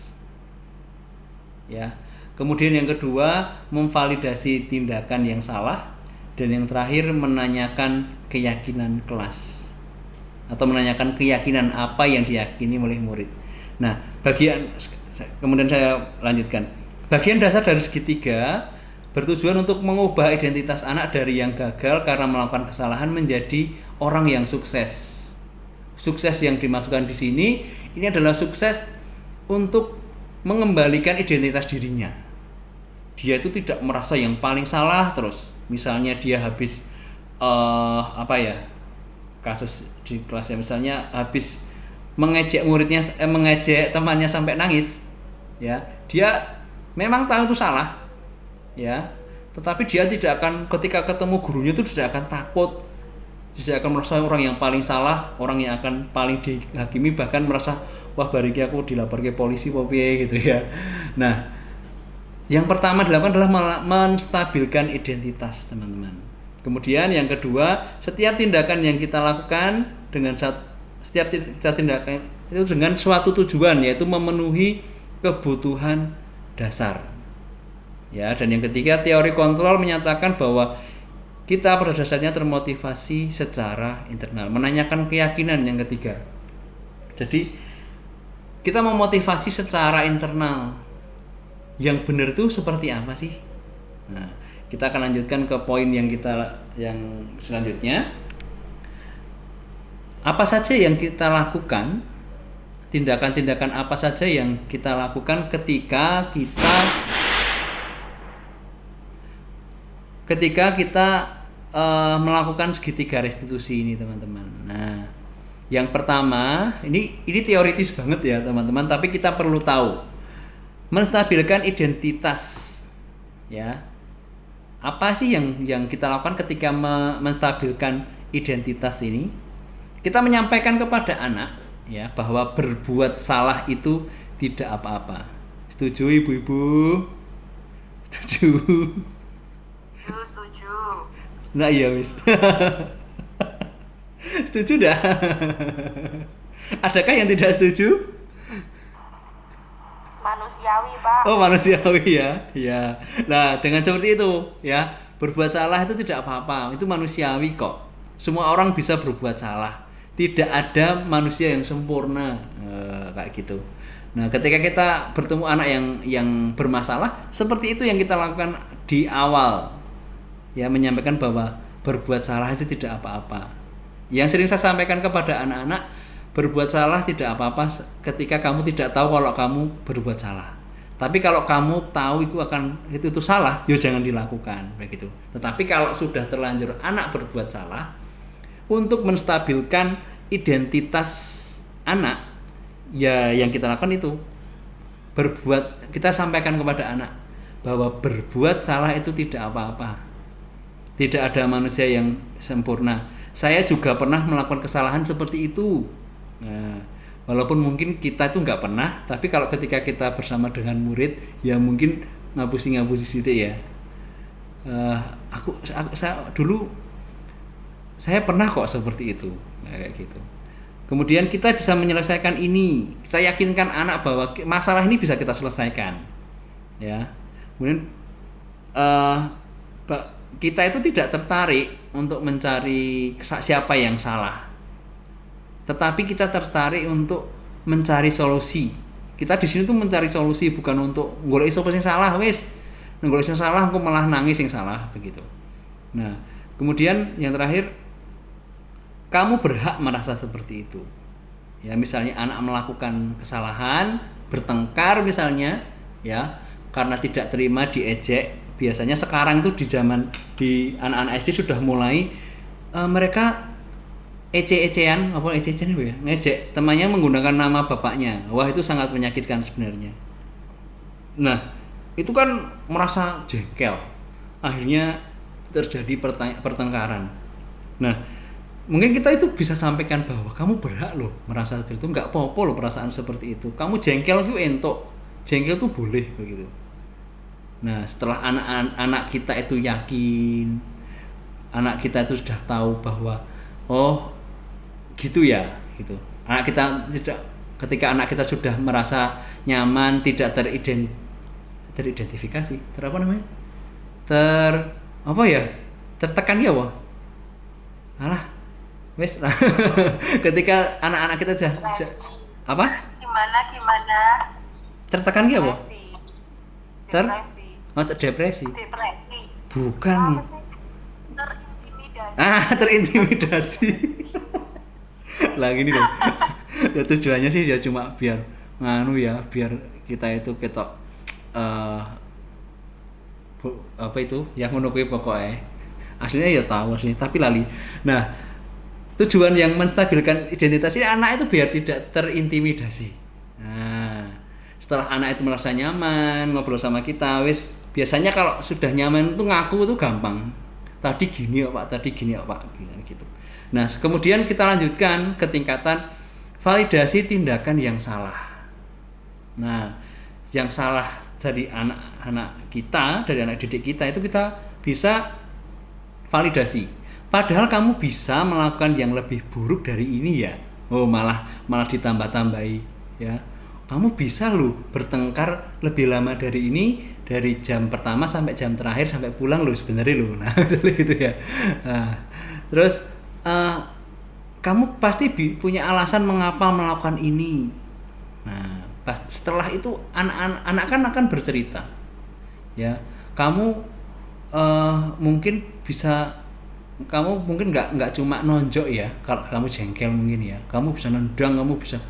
Ya. Kemudian yang kedua, memvalidasi tindakan yang salah, dan yang terakhir menanyakan keyakinan kelas atau menanyakan keyakinan apa yang diyakini oleh murid. Nah, kemudian saya lanjutkan. Bagian dasar dari segitiga bertujuan untuk mengubah identitas anak dari yang gagal karena melakukan kesalahan menjadi orang yang sukses. Sukses yang dimasukkan di sini ini adalah sukses untuk mengembalikan identitas dirinya. Dia itu tidak merasa yang paling salah terus. Misalnya dia habis kasus di kelasnya misalnya habis mengejek muridnya, mengejek temannya sampai nangis, ya, dia memang tahu itu salah, ya, tetapi dia tidak akan, ketika ketemu gurunya itu tidak akan takut, tidak akan merasa orang yang paling salah, orang yang akan paling dihakimi, bahkan merasa wah bariki aku dilapor ke polisi piye gitu ya. Nah, yang pertama dilakukan adalah menstabilkan identitas teman-teman. Kemudian yang kedua, setiap tindakan yang kita lakukan setiap tindakan itu dengan suatu tujuan, yaitu memenuhi kebutuhan dasar. Ya, dan yang ketiga, teori kontrol menyatakan bahwa kita pada dasarnya termotivasi secara internal, menanyakan keyakinan yang ketiga. Jadi kita memotivasi secara internal. Yang benar itu seperti apa sih? Nah, kita akan lanjutkan ke poin yang selanjutnya. Apa saja yang kita lakukan? Tindakan-tindakan apa saja yang kita lakukan ketika kita melakukan segitiga restitusi ini, teman-teman. Nah, yang pertama, ini teoritis banget ya, teman-teman, tapi kita perlu tahu. Menstabilkan identitas, ya. Apa sih yang kita lakukan ketika menstabilkan identitas ini? Kita menyampaikan kepada anak, ya, bahwa berbuat salah itu tidak apa-apa. Setuju ibu-ibu? Setuju? Setuju. Nah iya wis. Setuju dah? Adakah yang tidak setuju? Manusiawi, Pak. Oh, manusiawi ya. Ya. Nah, dengan seperti itu, ya, berbuat salah itu tidak apa-apa. Itu manusiawi kok. Semua orang bisa berbuat salah. Tidak ada manusia yang sempurna, kayak gitu. Nah, ketika kita bertemu anak yang bermasalah, seperti itu yang kita lakukan di awal. Ya, menyampaikan bahwa berbuat salah itu tidak apa-apa. Yang sering saya sampaikan kepada anak-anak, berbuat salah tidak apa-apa ketika kamu tidak tahu kalau kamu berbuat salah. Tapi kalau kamu tahu itu salah, ya jangan dilakukan begitu. Tetapi kalau sudah terlanjur anak berbuat salah, untuk menstabilkan identitas anak, ya yang kita lakukan itu kita sampaikan kepada anak bahwa berbuat salah itu tidak apa-apa. Tidak ada manusia yang sempurna. Saya juga pernah melakukan kesalahan seperti itu. Nah, walaupun mungkin kita itu nggak pernah, tapi kalau ketika kita bersama dengan murid, ya mungkin ngapusi situ ya. Saya pernah kok seperti itu, kayak gitu. Kemudian kita bisa menyelesaikan ini. Kita yakinkan anak bahwa masalah ini bisa kita selesaikan. Ya. Kemudian kita itu tidak tertarik untuk mencari siapa yang salah, tetapi kita tertarik untuk mencari solusi. Kita di sini tuh mencari solusi, bukan untuk golek sapa sing salah wis. Golek sing salah aku malah nangis sing salah begitu. Nah, kemudian yang terakhir, kamu berhak merasa seperti itu. Ya, misalnya anak melakukan kesalahan, bertengkar misalnya, ya, karena tidak terima diejek. Biasanya sekarang itu di anak-anak SD sudah mulai mereka ece-ecean, ya, ngejek temannya menggunakan nama bapaknya. Wah, itu sangat menyakitkan sebenarnya. Nah, itu kan merasa jengkel. Akhirnya terjadi pertengkaran. Nah, mungkin kita itu bisa sampaikan bahwa kamu berhak loh merasa seperti itu, nggak apa-apa loh perasaan seperti itu. Kamu jengkel itu entok, jengkel itu boleh begitu. Nah, setelah anak kita itu yakin, anak kita itu sudah tahu bahwa oh gitu ya, gitu. Ketika anak kita sudah merasa nyaman, tidak teridentifikasi, tertekan ya, wah. Alah, wes. Ketika anak-anak kita sudah apa? Gimana? Tertekan ya, wah. Depresi. Bukan. Terintimidasi. Lah gini dong. Ya, tujuannya sih ya cuma biar biar kita itu ketok yang ngono kuwi pokoke. Aslinya ya tahu aslinya tapi lali. Nah, tujuan yang menstabilkan identitas ini anak itu biar tidak terintimidasi. Nah, setelah anak itu merasa nyaman ngobrol sama kita, biasanya kalau sudah nyaman itu ngaku itu gampang. Tadi gini ya Pak, gitu. Nah, kemudian kita lanjutkan ke tingkatan validasi tindakan yang salah. Nah, yang salah dari anak-anak kita, dari anak didik kita itu kita bisa validasi. Padahal kamu bisa melakukan yang lebih buruk dari ini ya. Oh, malah ditambah-tambahi ya. Kamu bisa loh bertengkar lebih lama dari ini, dari jam pertama sampai jam terakhir sampai pulang loh sebenarnya loh. Nah, gitu ya. Nah, terus kamu pasti punya alasan mengapa melakukan ini. Nah, setelah itu anak kan akan bercerita. Ya, kamu mungkin nggak cuma nonjok ya. Kalau kamu jengkel mungkin ya, kamu bisa nendang, kamu bisa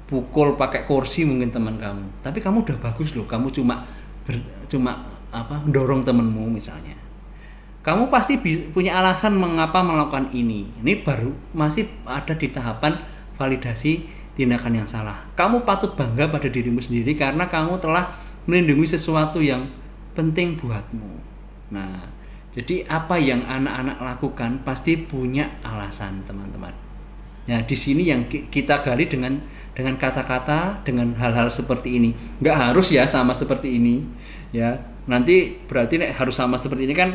pukul pakai kursi mungkin teman kamu. Tapi kamu udah bagus loh. Kamu cuma mendorong temanmu misalnya. Kamu pasti punya alasan mengapa melakukan ini. Ini baru masih ada di tahapan validasi tindakan yang salah. Kamu patut bangga pada dirimu sendiri karena kamu telah melindungi sesuatu yang penting buatmu. Nah, jadi apa yang anak-anak lakukan pasti punya alasan, teman-teman. Nah, di sini yang kita gali dengan kata-kata, dengan hal-hal seperti ini. Nggak harus ya sama seperti ini, ya. Nanti berarti harus sama seperti ini kan.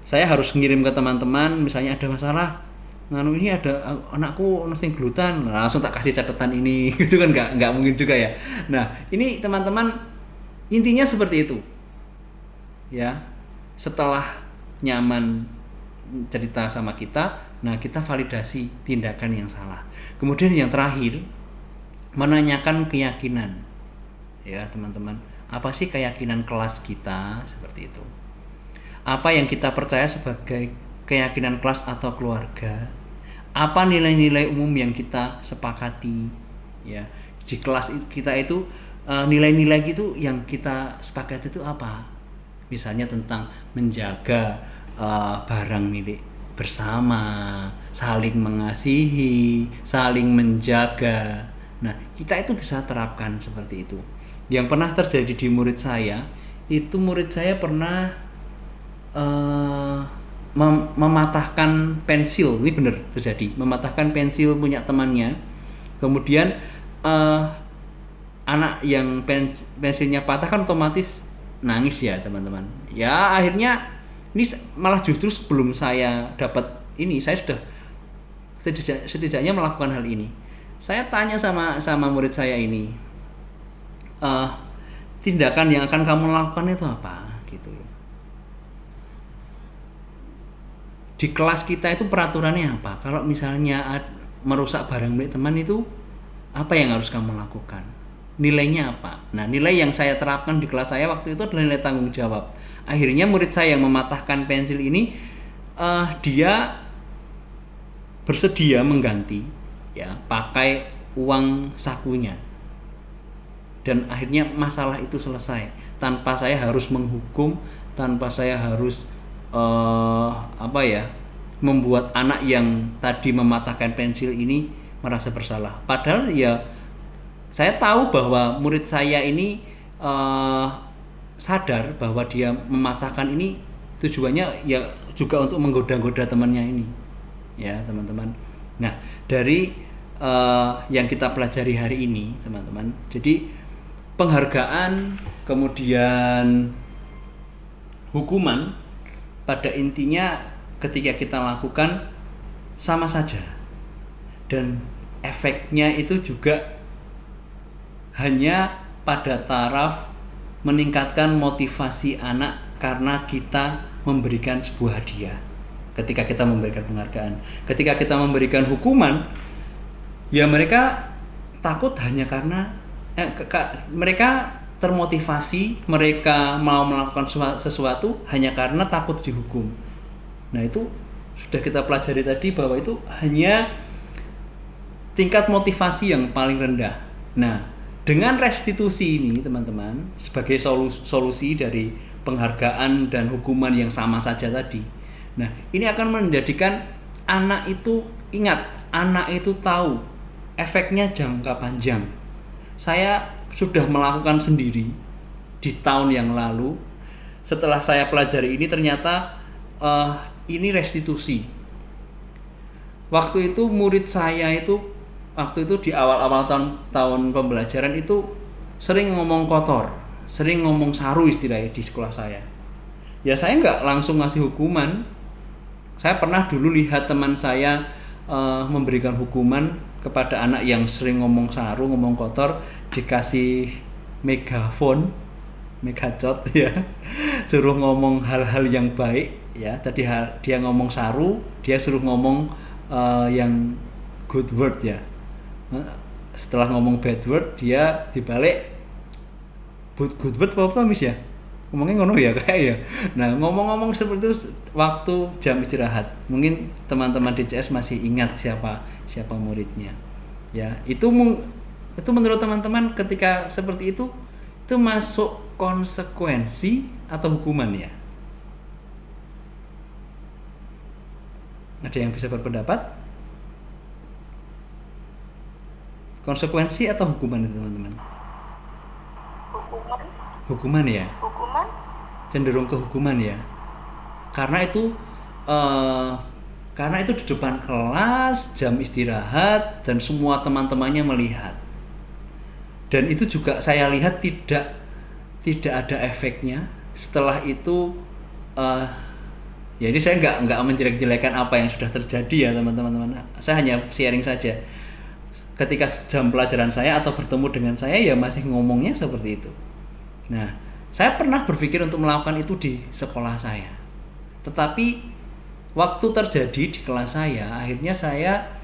Saya harus ngirim ke teman-teman, misalnya ada masalah, ini ada anakku nasi gluten, langsung tak kasih catatan ini, gitu kan nggak mungkin juga ya. Nah, ini teman-teman intinya seperti itu, ya. Setelah nyaman cerita sama kita, nah kita validasi tindakan yang salah. Kemudian yang terakhir, menanyakan keyakinan, ya teman-teman. Apa sih keyakinan kelas kita seperti itu? Apa yang kita percaya sebagai keyakinan kelas atau keluarga? Apa nilai-nilai umum yang kita sepakati? Ya, di kelas kita itu nilai-nilai gitu yang kita sepakati itu apa? Misalnya tentang menjaga barang milik bersama, saling mengasihi, saling menjaga. Nah, kita itu bisa terapkan seperti itu. Yang pernah terjadi di murid saya, itu murid saya pernah mematahkan pensil. Ini benar terjadi, mematahkan pensil punya temannya. Kemudian anak yang pensilnya patah kan otomatis nangis ya teman-teman. Ya akhirnya ini malah justru sebelum saya dapat ini, saya sudah setidaknya melakukan hal ini. Saya tanya sama murid saya ini, tindakan yang akan kamu lakukan itu apa gitu. Di kelas kita itu peraturannya apa? Kalau misalnya merusak barang milik teman itu apa yang harus kamu lakukan? Nilainya apa? Nah, nilai yang saya terapkan di kelas saya waktu itu adalah nilai tanggung jawab. Akhirnya murid saya yang mematahkan pensil ini, dia bersedia mengganti, ya, pakai uang sakunya. Dan akhirnya masalah itu selesai tanpa saya harus menghukum, tanpa saya harus membuat anak yang tadi mematahkan pensil ini merasa bersalah. Padahal ya saya tahu bahwa murid saya ini sadar bahwa dia mematahkan ini tujuannya ya juga untuk menggoda-goda temannya ini, ya teman-teman. Nah, dari yang kita pelajari hari ini, teman-teman, jadi penghargaan kemudian hukuman pada intinya ketika kita lakukan sama saja, dan efeknya itu juga hanya pada taraf meningkatkan motivasi anak karena kita memberikan sebuah hadiah. Ketika kita memberikan penghargaan, ketika kita memberikan hukuman, ya mereka takut hanya karena mereka termotivasi, mereka mau melakukan sesuatu hanya karena takut dihukum. Nah, itu sudah kita pelajari tadi bahwa itu hanya tingkat motivasi yang paling rendah. Nah, dengan restitusi ini teman-teman, sebagai solusi dari penghargaan dan hukuman yang sama saja tadi, nah ini akan menjadikan anak itu ingat, anak itu tahu efeknya jangka panjang. Saya sudah melakukan sendiri di tahun yang lalu. Setelah saya pelajari ini ternyata ini restitusi. Waktu itu murid saya itu di awal-awal tahun pembelajaran itu sering ngomong kotor, sering ngomong saru istilahnya di sekolah saya. Ya saya nggak langsung ngasih hukuman. Saya pernah dulu lihat teman saya memberikan hukuman kepada anak yang sering ngomong saru, ngomong kotor, dikasih megafon, megacot ya, suruh ngomong hal-hal yang baik ya. Tadi dia ngomong saru, dia suruh ngomong yang good word ya. Setelah ngomong bad word, dia dibalik good word apa mis ya, ngomongnya ngono ya kayak ya. Nah, ngomong-ngomong seperti itu waktu jam istirahat, mungkin teman-teman DCS masih ingat siapa muridnya ya. Itu menurut teman-teman ketika seperti itu masuk konsekuensi atau hukuman ya? Ada yang bisa berpendapat? Konsekuensi atau hukuman itu teman-teman? Hukuman ya? Hukuman? Cenderung ke hukuman ya? Karena itu di depan kelas, jam istirahat, dan semua teman-temannya melihat. Dan itu juga saya lihat tidak ada efeknya. Setelah itu ya ini saya nggak menjelek-jelekan apa yang sudah terjadi ya teman-teman. Saya hanya sharing saja. Ketika jam pelajaran saya atau bertemu dengan saya ya masih ngomongnya seperti itu. Nah, saya pernah berpikir untuk melakukan itu di sekolah saya. Tetapi waktu terjadi di kelas saya, akhirnya saya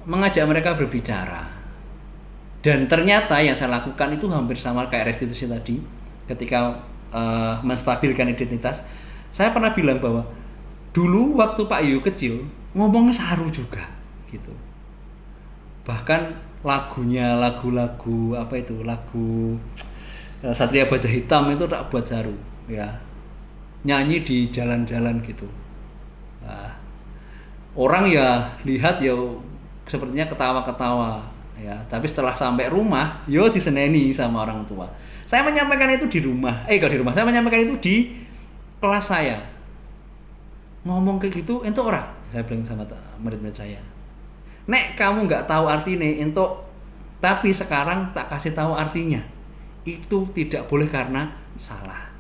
mengajak mereka berbicara. Dan ternyata yang saya lakukan itu hampir sama kayak restitusi tadi. Ketika menstabilkan identitas, saya pernah bilang bahwa dulu waktu Pak Yu kecil ngomongnya saru juga gitu. Bahkan lagunya lagu Satria Baja Hitam itu tak buat saru ya, nyanyi di jalan-jalan gitu. Nah, orang ya lihat ya sepertinya ketawa-ketawa, ya. Tapi setelah sampai rumah, yo diseneni sama orang tua. Saya menyampaikan itu di rumah. Kalau di rumah saya menyampaikan itu di kelas saya. Ngomong kayak gitu, entuk ora? Saya bilang sama murid-murid saya. Nek kamu nggak tahu artinya, entuk. Tapi sekarang tak kasih tahu artinya. Itu tidak boleh karena salah.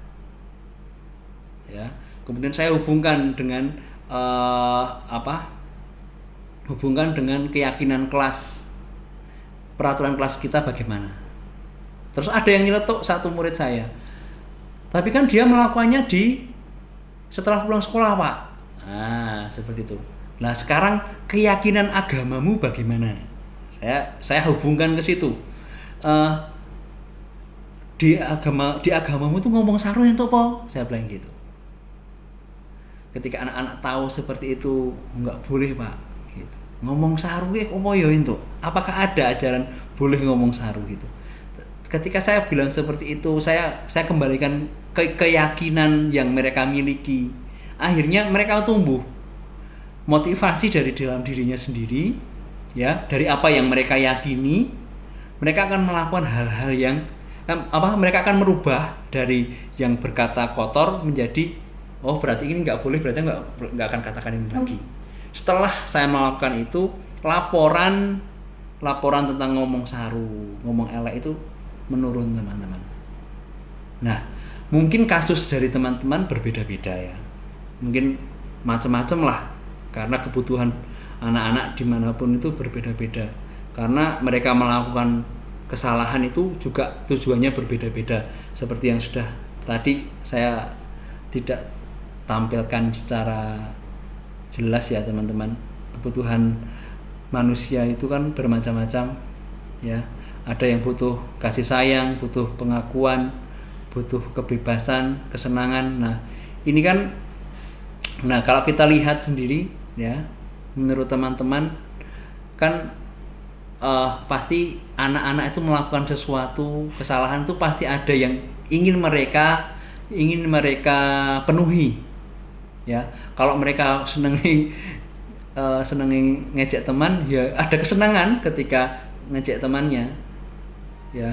Ya. Kemudian saya hubungkan dengan hubungkan dengan keyakinan kelas, peraturan kelas kita bagaimana. Terus ada yang nyeletuk satu murid saya, tapi kan dia melakukannya setelah pulang sekolah, Pak. Nah, seperti itu. Nah, sekarang keyakinan agamamu bagaimana? Saya hubungkan ke situ. Di agamamu tuh ngomong saru itu apa? Saya bilang gitu. Ketika anak-anak tahu seperti itu, nggak boleh, Pak, gitu. Ngomong saru apa ya itu? Apakah ada ajaran boleh ngomong saru gitu? Ketika saya bilang seperti itu, saya kembalikan keyakinan yang mereka miliki. Akhirnya mereka tumbuh motivasi dari dalam dirinya sendiri, ya, dari apa yang mereka yakini. Mereka akan melakukan hal-hal yang mereka akan merubah dari yang berkata kotor menjadi oh berarti ini nggak boleh, berarti nggak akan katakan ini lagi. Setelah saya melakukan itu, laporan tentang ngomong saru, ngomong elek itu menurun, teman-teman. Nah, mungkin kasus dari teman-teman berbeda-beda ya, mungkin macam-macam lah, karena kebutuhan anak-anak dimanapun itu berbeda-beda, karena mereka melakukan kesalahan itu juga tujuannya berbeda-beda. Seperti yang sudah tadi saya tidak tampilkan secara jelas ya, teman-teman. Kebutuhan manusia itu kan bermacam-macam ya. Ada yang butuh kasih sayang, butuh pengakuan, butuh kebebasan, kesenangan. Nah, ini kan kalau kita lihat sendiri ya, menurut teman-teman kan pasti anak-anak itu melakukan sesuatu kesalahan, itu pasti ada yang ingin mereka penuhi ya. Kalau mereka senengin ngejek teman, ya ada kesenangan ketika ngejek temannya ya.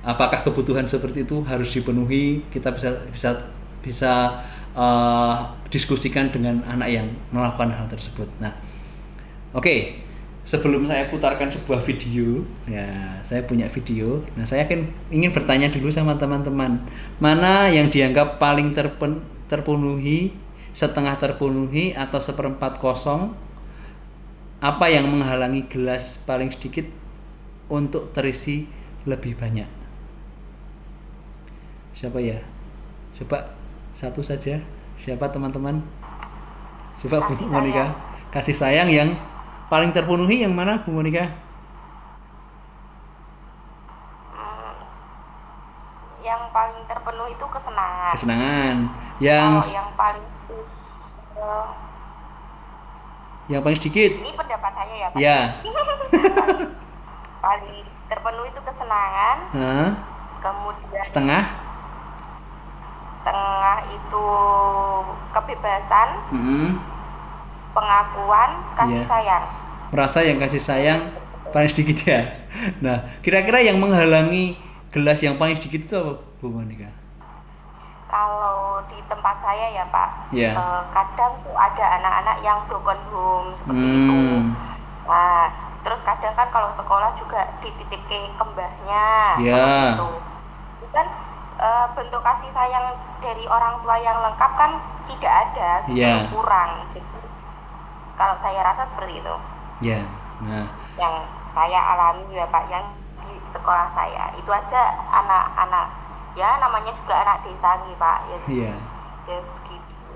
Apakah kebutuhan seperti itu harus dipenuhi? Kita bisa diskusikan dengan anak yang melakukan hal tersebut. Nah, oke. Sebelum saya putarkan sebuah video, ya saya punya video. Nah, saya ingin bertanya dulu sama teman-teman, mana yang dianggap paling terpenuhi, setengah terpenuhi, atau seperempat kosong? Apa yang menghalangi gelas paling sedikit untuk terisi lebih banyak? Siapa ya? Coba satu saja. Siapa teman-teman? Coba Bu Monika. Kasih sayang yang paling terpenuhi yang mana, Bu Monika? Yang paling terpenuhi itu kesenangan. Kesenangan. Yang paling sedikit. Ini pendapat saya ya, Pak. Ya. paling terpenuhi itu kesenangan. Kemudian setengah itu kebebasan. Pengakuan, kasih sayang. Merasa yang kasih sayang paling sedikit ya. Nah, kira-kira yang menghalangi gelas yang paling sedikit itu apa, Bu Monika? Kalau di tempat saya ya, Pak, kadang tuh ada anak-anak yang broken home seperti itu. Nah, terus kadang kan kalau sekolah juga dititip ke kembahnya, gitu. Itu kan bentuk kasih sayang dari orang tua yang lengkap kan tidak ada, kurang. Jadi, kalau saya rasa seperti itu. Ya, nah. Yang saya alami ya, Pak, yang di sekolah saya itu aja anak-anak, ya namanya juga anak desa nih, Pak. Ya begitu.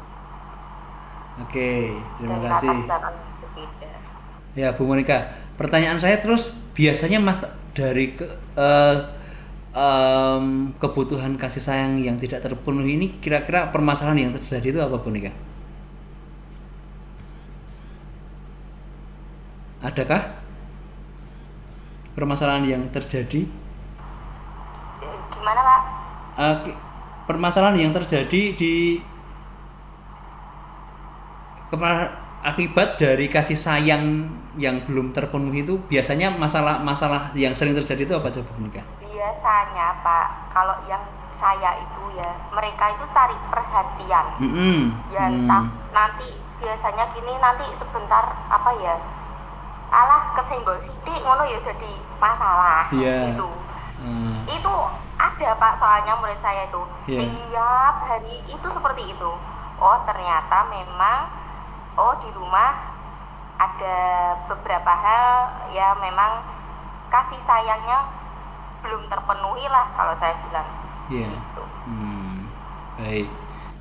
Oke, terima kasih. Ya, Bu Monika, pertanyaan saya terus, biasanya Mas dari kebutuhan kasih sayang yang tidak terpenuhi ini, kira-kira permasalahan yang terjadi itu apa, Bu Monika? Adakah permasalahan yang terjadi? Gimana, Pak? Permasalahan yang terjadi akibat dari kasih sayang yang belum terpenuhi itu biasanya masalah yang sering terjadi itu apa coba menikah? Biasanya Pak, kalau yang saya itu ya, mereka itu cari perhatian. Ya entah nanti biasanya gini, nanti sebentar apa ya, alah kesenggol sidik ngono ya jadi masalah gitu. Itu ada Pak, soalnya murid saya itu tiap hari itu seperti itu. Oh ternyata memang di rumah ada beberapa hal ya memang kasih sayangnya belum terpenuhi lah kalau saya bilang. Gitu. Baik,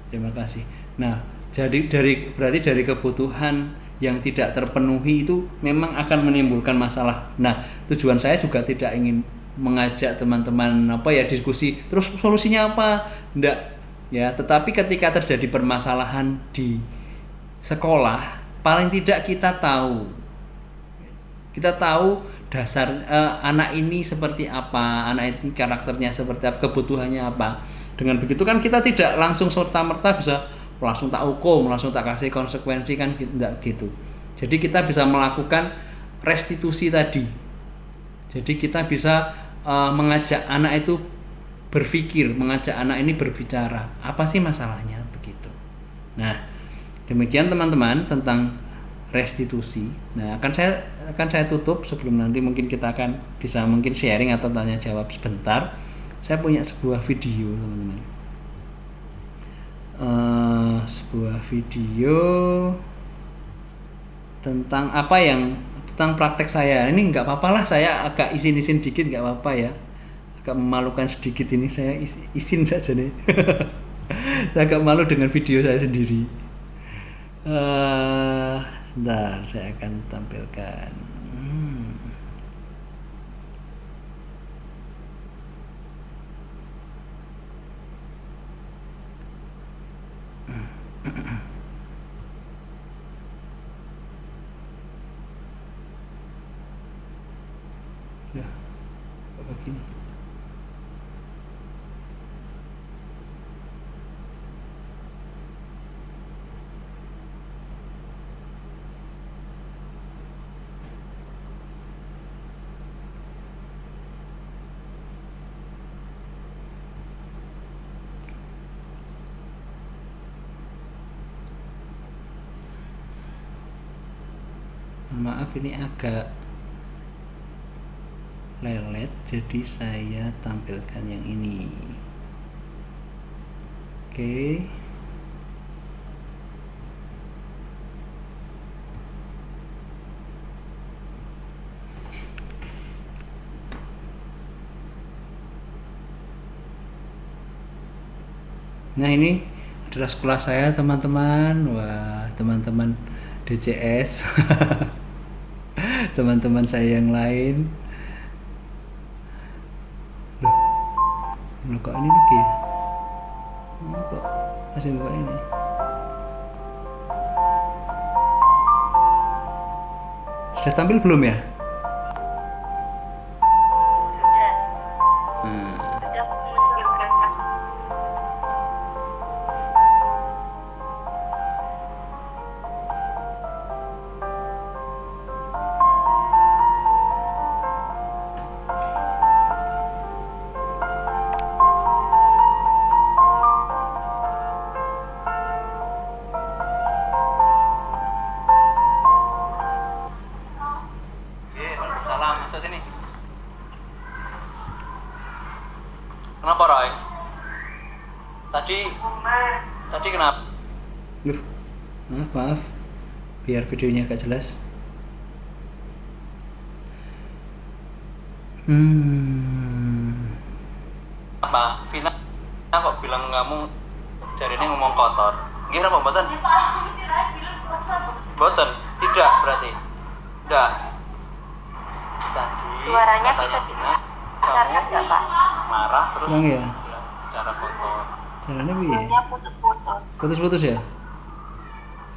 terima kasih. Nah, jadi berarti dari kebutuhan yang tidak terpenuhi itu memang akan menimbulkan masalah. Nah, tujuan saya juga tidak ingin mengajak teman-teman diskusi terus solusinya apa, enggak ya, tetapi ketika terjadi permasalahan di sekolah, paling tidak kita tahu dasar anak ini seperti apa, anak ini karakternya seperti apa, kebutuhannya apa. Dengan begitu kan kita tidak langsung serta-merta bisa langsung tak hukum, langsung tak kasih konsekuensi kan, enggak gitu. Jadi kita bisa melakukan restitusi tadi. Jadi kita bisa mengajak anak itu berpikir, mengajak anak ini berbicara, apa sih masalahnya begitu. Nah, demikian teman-teman tentang restitusi. Nah, akan saya tutup sebelum nanti mungkin kita akan bisa mungkin sharing atau tanya jawab sebentar. Saya punya sebuah video teman-teman. Sebuah video tentang tentang praktek saya. Ini nggak apa-apa lah, saya agak isin dikit, nggak apa-apa ya. Agak memalukan sedikit ini, saya isin saja nih. Saya agak malu dengan video saya sendiri. Sebentar, saya akan tampilkan. Ya, begini. Maaf ini agak lelet, jadi saya tampilkan yang ini. Oke. Nah, ini adalah sekolah saya teman-teman. Wah, teman-teman DCS. Teman-teman saya yang lain. Loh kok ini lagi ya? Kok masih buka ini? Sudah tampil belum ya? Kenapa Roy? Tadi kenapa? Maaf, biar videonya agak jelas. Apa? Vina kok bilang kamu jadinya ngomong kotor? Gimana Pak Boten? Boten? Tidak berarti? Tidak. Tadi suaranya bisa dibesarkan nggak Pak? Marah terus cara kotor. Caranya piye? Putus-putus ya?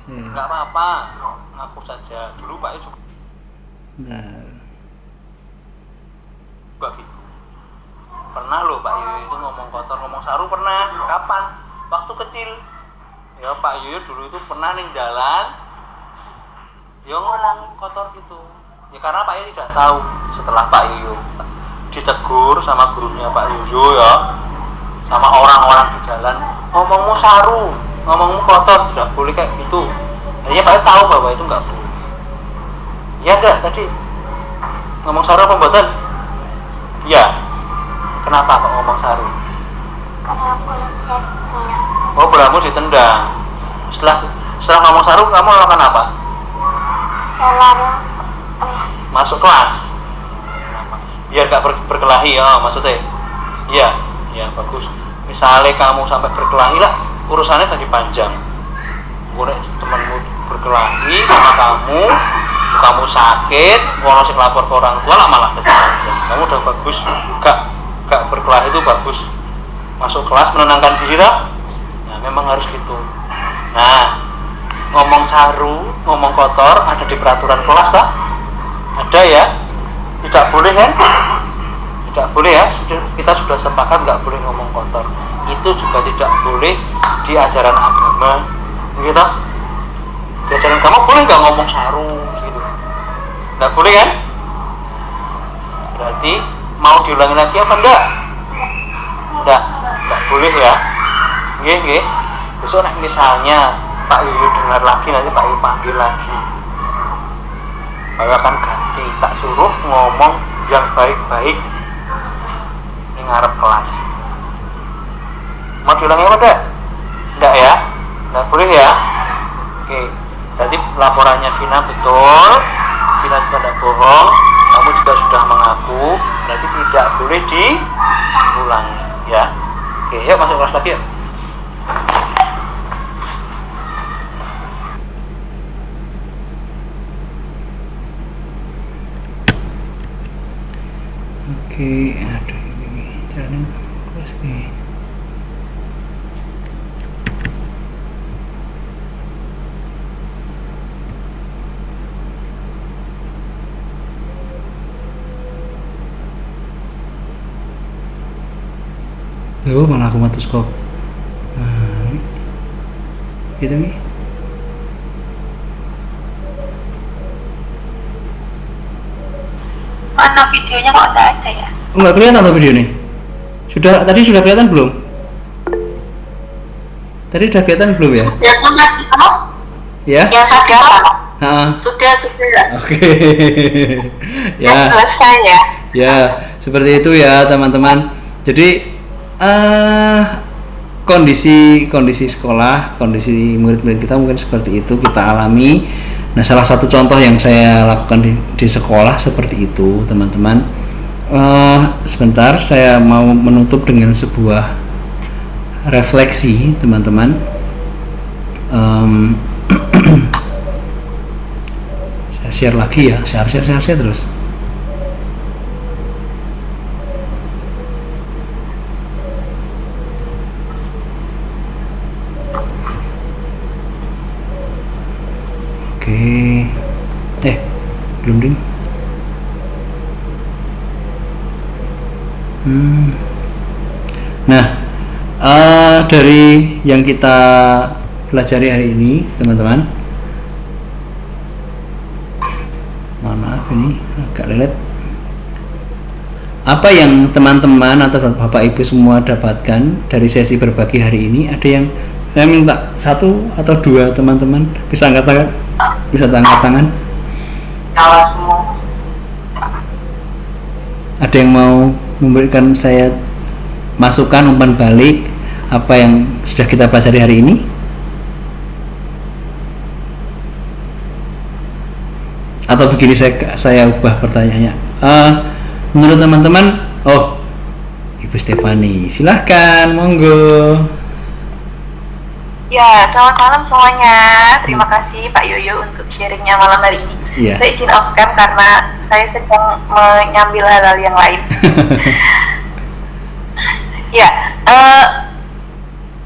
Enggak apa-apa, ngaku saja. Dulu Pak itu benar. Pernah loh Pak Yoyo itu ngomong kotor, ngomong saru pernah. Kapan? Waktu kecil. Ya Pak Yoyo dulu itu pernah ning jalan Ya ngomong kotor gitu. Ya karena Pak Iyo tidak tahu. Setelah Pak Iyo ditegur sama gurunya Pak Yoyo ya, sama orang-orang di jalan, ngomongmu saru, ngomongmu kotor, tidak boleh kayak gitu. Jadi Pak Iyo tahu bahwa itu nggak boleh. Ya enggak tadi ngomong saru apa mboten? Iya. Kenapa kok ngomong saru? Oh, bolamu ditendang. Setelah ngomong saru kamu melakukan apa? Masuk kelas. Biar gak berkelahi ya maksudnya. Iya, ya bagus. Misalnya kamu sampai berkelahi lah, urusannya jadi panjang. Temanmu berkelahi sama kamu sakit, mau sing lapor ke orang tua lah malah jadi panjang. Kamu udah bagus, gak berkelahi itu bagus. Masuk kelas menenangkan diri lah. Nah, memang harus gitu. Nah, ngomong saru, ngomong kotor ada di peraturan kelas tak? Ada ya? Tidak boleh kan? Tidak boleh ya? Kita sudah sepakat nggak boleh ngomong kotor. Itu juga tidak boleh di ajaran agama, gitu. Di ajaran kamu boleh nggak ngomong saru, gitu? Nggak boleh kan? Berarti mau diulangi lagi apa enggak? Nggak boleh ya? Nggih. Besok misalnya Pak Yuyu dengar lagi, nanti Pak Yuyu panggil lagi. Pak Yuyu akan ganti, tak suruh ngomong yang baik-baik di ngarep kelas. Mau diulangi apa enggak? Enggak ya? Enggak boleh ya? Oke, jadi laporannya Vina betul, Vina tidak bohong, kamu juga sudah mengaku, berarti tidak boleh diulangi ya. Oke, yuk masuk kelas lagi yuk. Oke, aduh ini caranya kelas B. Tuh malah aku mati skop. Nah, gitu nih. Mana videonya kok nggak ada ya? Nggak kelihatan tuh video nih. Tadi sudah kelihatan belum? Tadi sudah kelihatan belum ya? Ya tadi kamu? Ya. Yang Sudah. Sudah. Oke. Ya. Selesai ya. Ya, seperti itu ya teman-teman. Jadi kondisi sekolah, kondisi murid-murid kita mungkin seperti itu kita alami. Nah, salah satu contoh yang saya lakukan di sekolah seperti itu, teman-teman. Sebentar, saya mau menutup dengan sebuah refleksi, teman-teman. Saya share lagi ya, share terus. Oke. Belum ding. Nah, dari yang kita pelajari hari ini, teman-teman. Mohon maaf ini agak lelet. Apa yang teman-teman atau Bapak Ibu semua dapatkan dari sesi berbagi hari ini? Ada yang saya minta 1 atau 2 teman-teman bisa angkat tangan? Bisa angkat tangan? Kalau semua. Ada yang mau memberikan saya masukan umpan balik apa yang sudah kita pelajari hari ini? Atau begini saya ubah pertanyaannya. Menurut teman-teman, Ibu Stefani, silahkan, monggo. Ya, selamat malam semuanya. Terima kasih Pak Yoyo untuk sharingnya malam hari ini. Yeah. Saya izin off cam karena saya sedang menyambil hal-hal yang lain. Ya,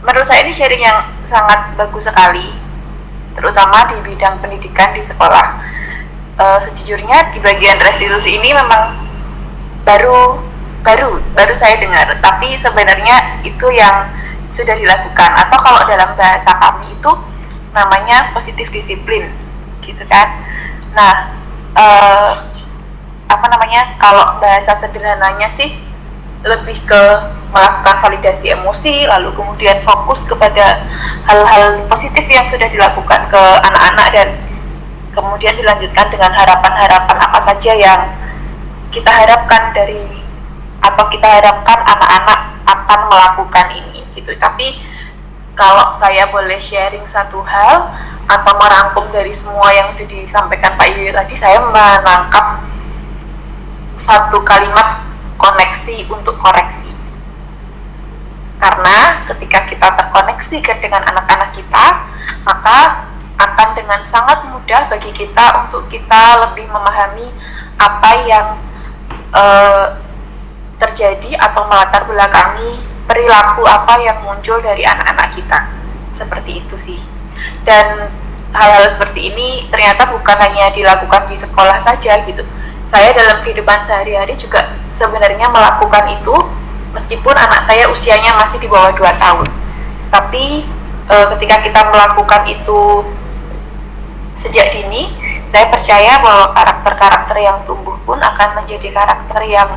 menurut saya ini sharing yang sangat bagus sekali, terutama di bidang pendidikan di sekolah. Sejujurnya di bagian restitusi ini memang baru saya dengar, tapi sebenarnya itu yang sudah dilakukan, atau kalau dalam bahasa kami itu namanya positif disiplin, gitu kan. Nah, uh, apa namanya, kalau bahasa sederhananya sih lebih ke melakukan validasi emosi, lalu kemudian fokus kepada hal-hal positif yang sudah dilakukan ke anak-anak, dan kemudian dilanjutkan dengan harapan-harapan apa saja yang kita harapkan dari, atau kita harapkan anak-anak akan melakukan ini gitu. Tapi kalau saya boleh sharing satu hal atau merangkum dari semua yang sudah disampaikan Pak Yuyu tadi, saya menangkap satu kalimat: koneksi untuk koreksi. Karena ketika kita terkoneksi dengan anak-anak kita, maka akan dengan sangat mudah bagi kita untuk kita lebih memahami apa yang terjadi atau melatar belakangi perilaku apa yang muncul dari anak-anak kita. Seperti itu sih. Dan hal-hal seperti ini ternyata bukan hanya dilakukan di sekolah saja gitu. Saya dalam kehidupan sehari-hari juga sebenarnya melakukan itu, meskipun anak saya usianya masih di bawah 2 tahun. Tapi ketika kita melakukan itu sejak dini, saya percaya bahwa karakter-karakter yang tumbuh pun akan menjadi karakter yang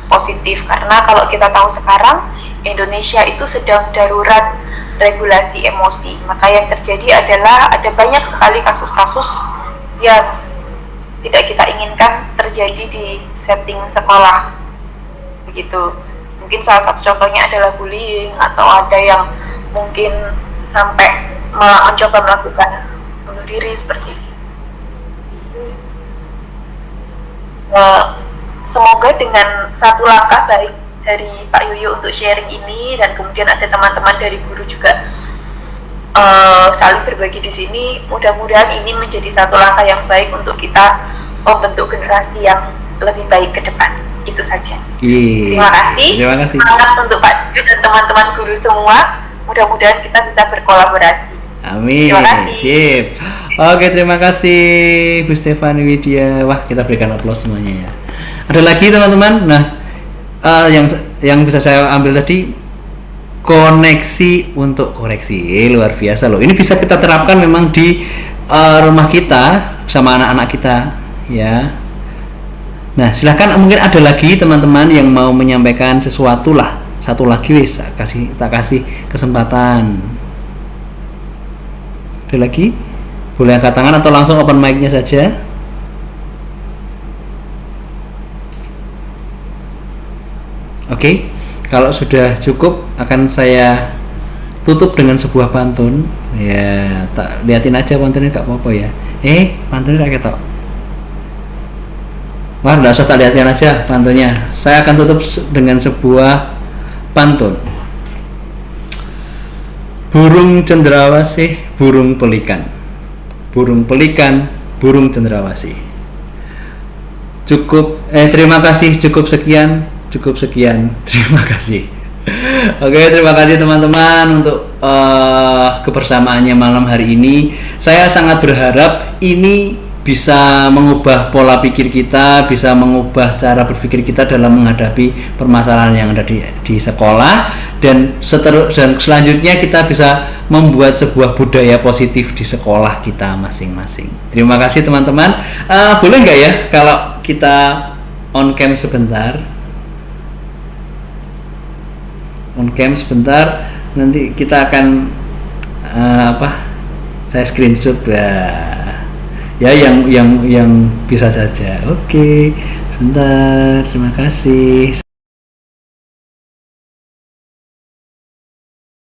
positif. Karena kalau kita tahu sekarang, Indonesia itu sedang darurat regulasi emosi. Maka yang terjadi adalah ada banyak sekali kasus-kasus yang tidak kita inginkan terjadi di setting sekolah. Begitu. Mungkin salah satu contohnya adalah bullying, atau ada yang mungkin sampai mencoba melakukan bunuh diri seperti ini. Semoga dengan satu langkah baik dari Pak Yuyu untuk sharing ini, dan kemudian ada teman-teman dari guru juga saling berbagi di sini, mudah-mudahan ini menjadi satu langkah yang baik untuk kita membentuk generasi yang lebih baik ke depan. Itu saja. Terima kasih. Terima kasih. Semangat untuk Pak Yuyu dan teman-teman guru semua. Mudah-mudahan kita bisa berkolaborasi. Amin. Terima kasih. Sip. Oke, terima kasih Bu Stefani Widya. Wah, kita berikan aplaus semuanya ya. Ada lagi teman-teman. Nah, yang bisa saya ambil tadi, koneksi untuk koreksi. Luar biasa loh. Ini bisa kita terapkan memang di rumah kita sama anak-anak kita ya. Nah, silakan, mungkin ada lagi teman-teman yang mau menyampaikan sesuatu lah. Satu lagi wis, tak kasih kesempatan. Ada lagi? Boleh angkat tangan atau langsung open mic-nya saja. Oke, kalau sudah cukup akan saya tutup dengan sebuah pantun. Ya, tak liatin aja pantunnya, gak apa-apa ya. Pantunnya kayak ketok. Wah, enggak usah, tak liatin aja pantunnya. Saya akan tutup dengan sebuah pantun. Burung cendrawasih, burung pelikan. Burung pelikan, burung cendrawasih. Cukup, terima kasih, cukup sekian. Terima kasih. Oke, terima kasih teman-teman untuk kebersamaannya malam hari ini. Saya sangat berharap ini bisa mengubah pola pikir kita, bisa mengubah cara berpikir kita dalam menghadapi permasalahan yang ada di sekolah, dan selanjutnya kita bisa membuat sebuah budaya positif di sekolah kita masing-masing. Terima kasih teman-teman. Boleh nggak ya kalau kita on cam sebentar? On cam sebentar, nanti kita akan saya screenshot ya yang bisa saja. Oke, sebentar, terima kasih.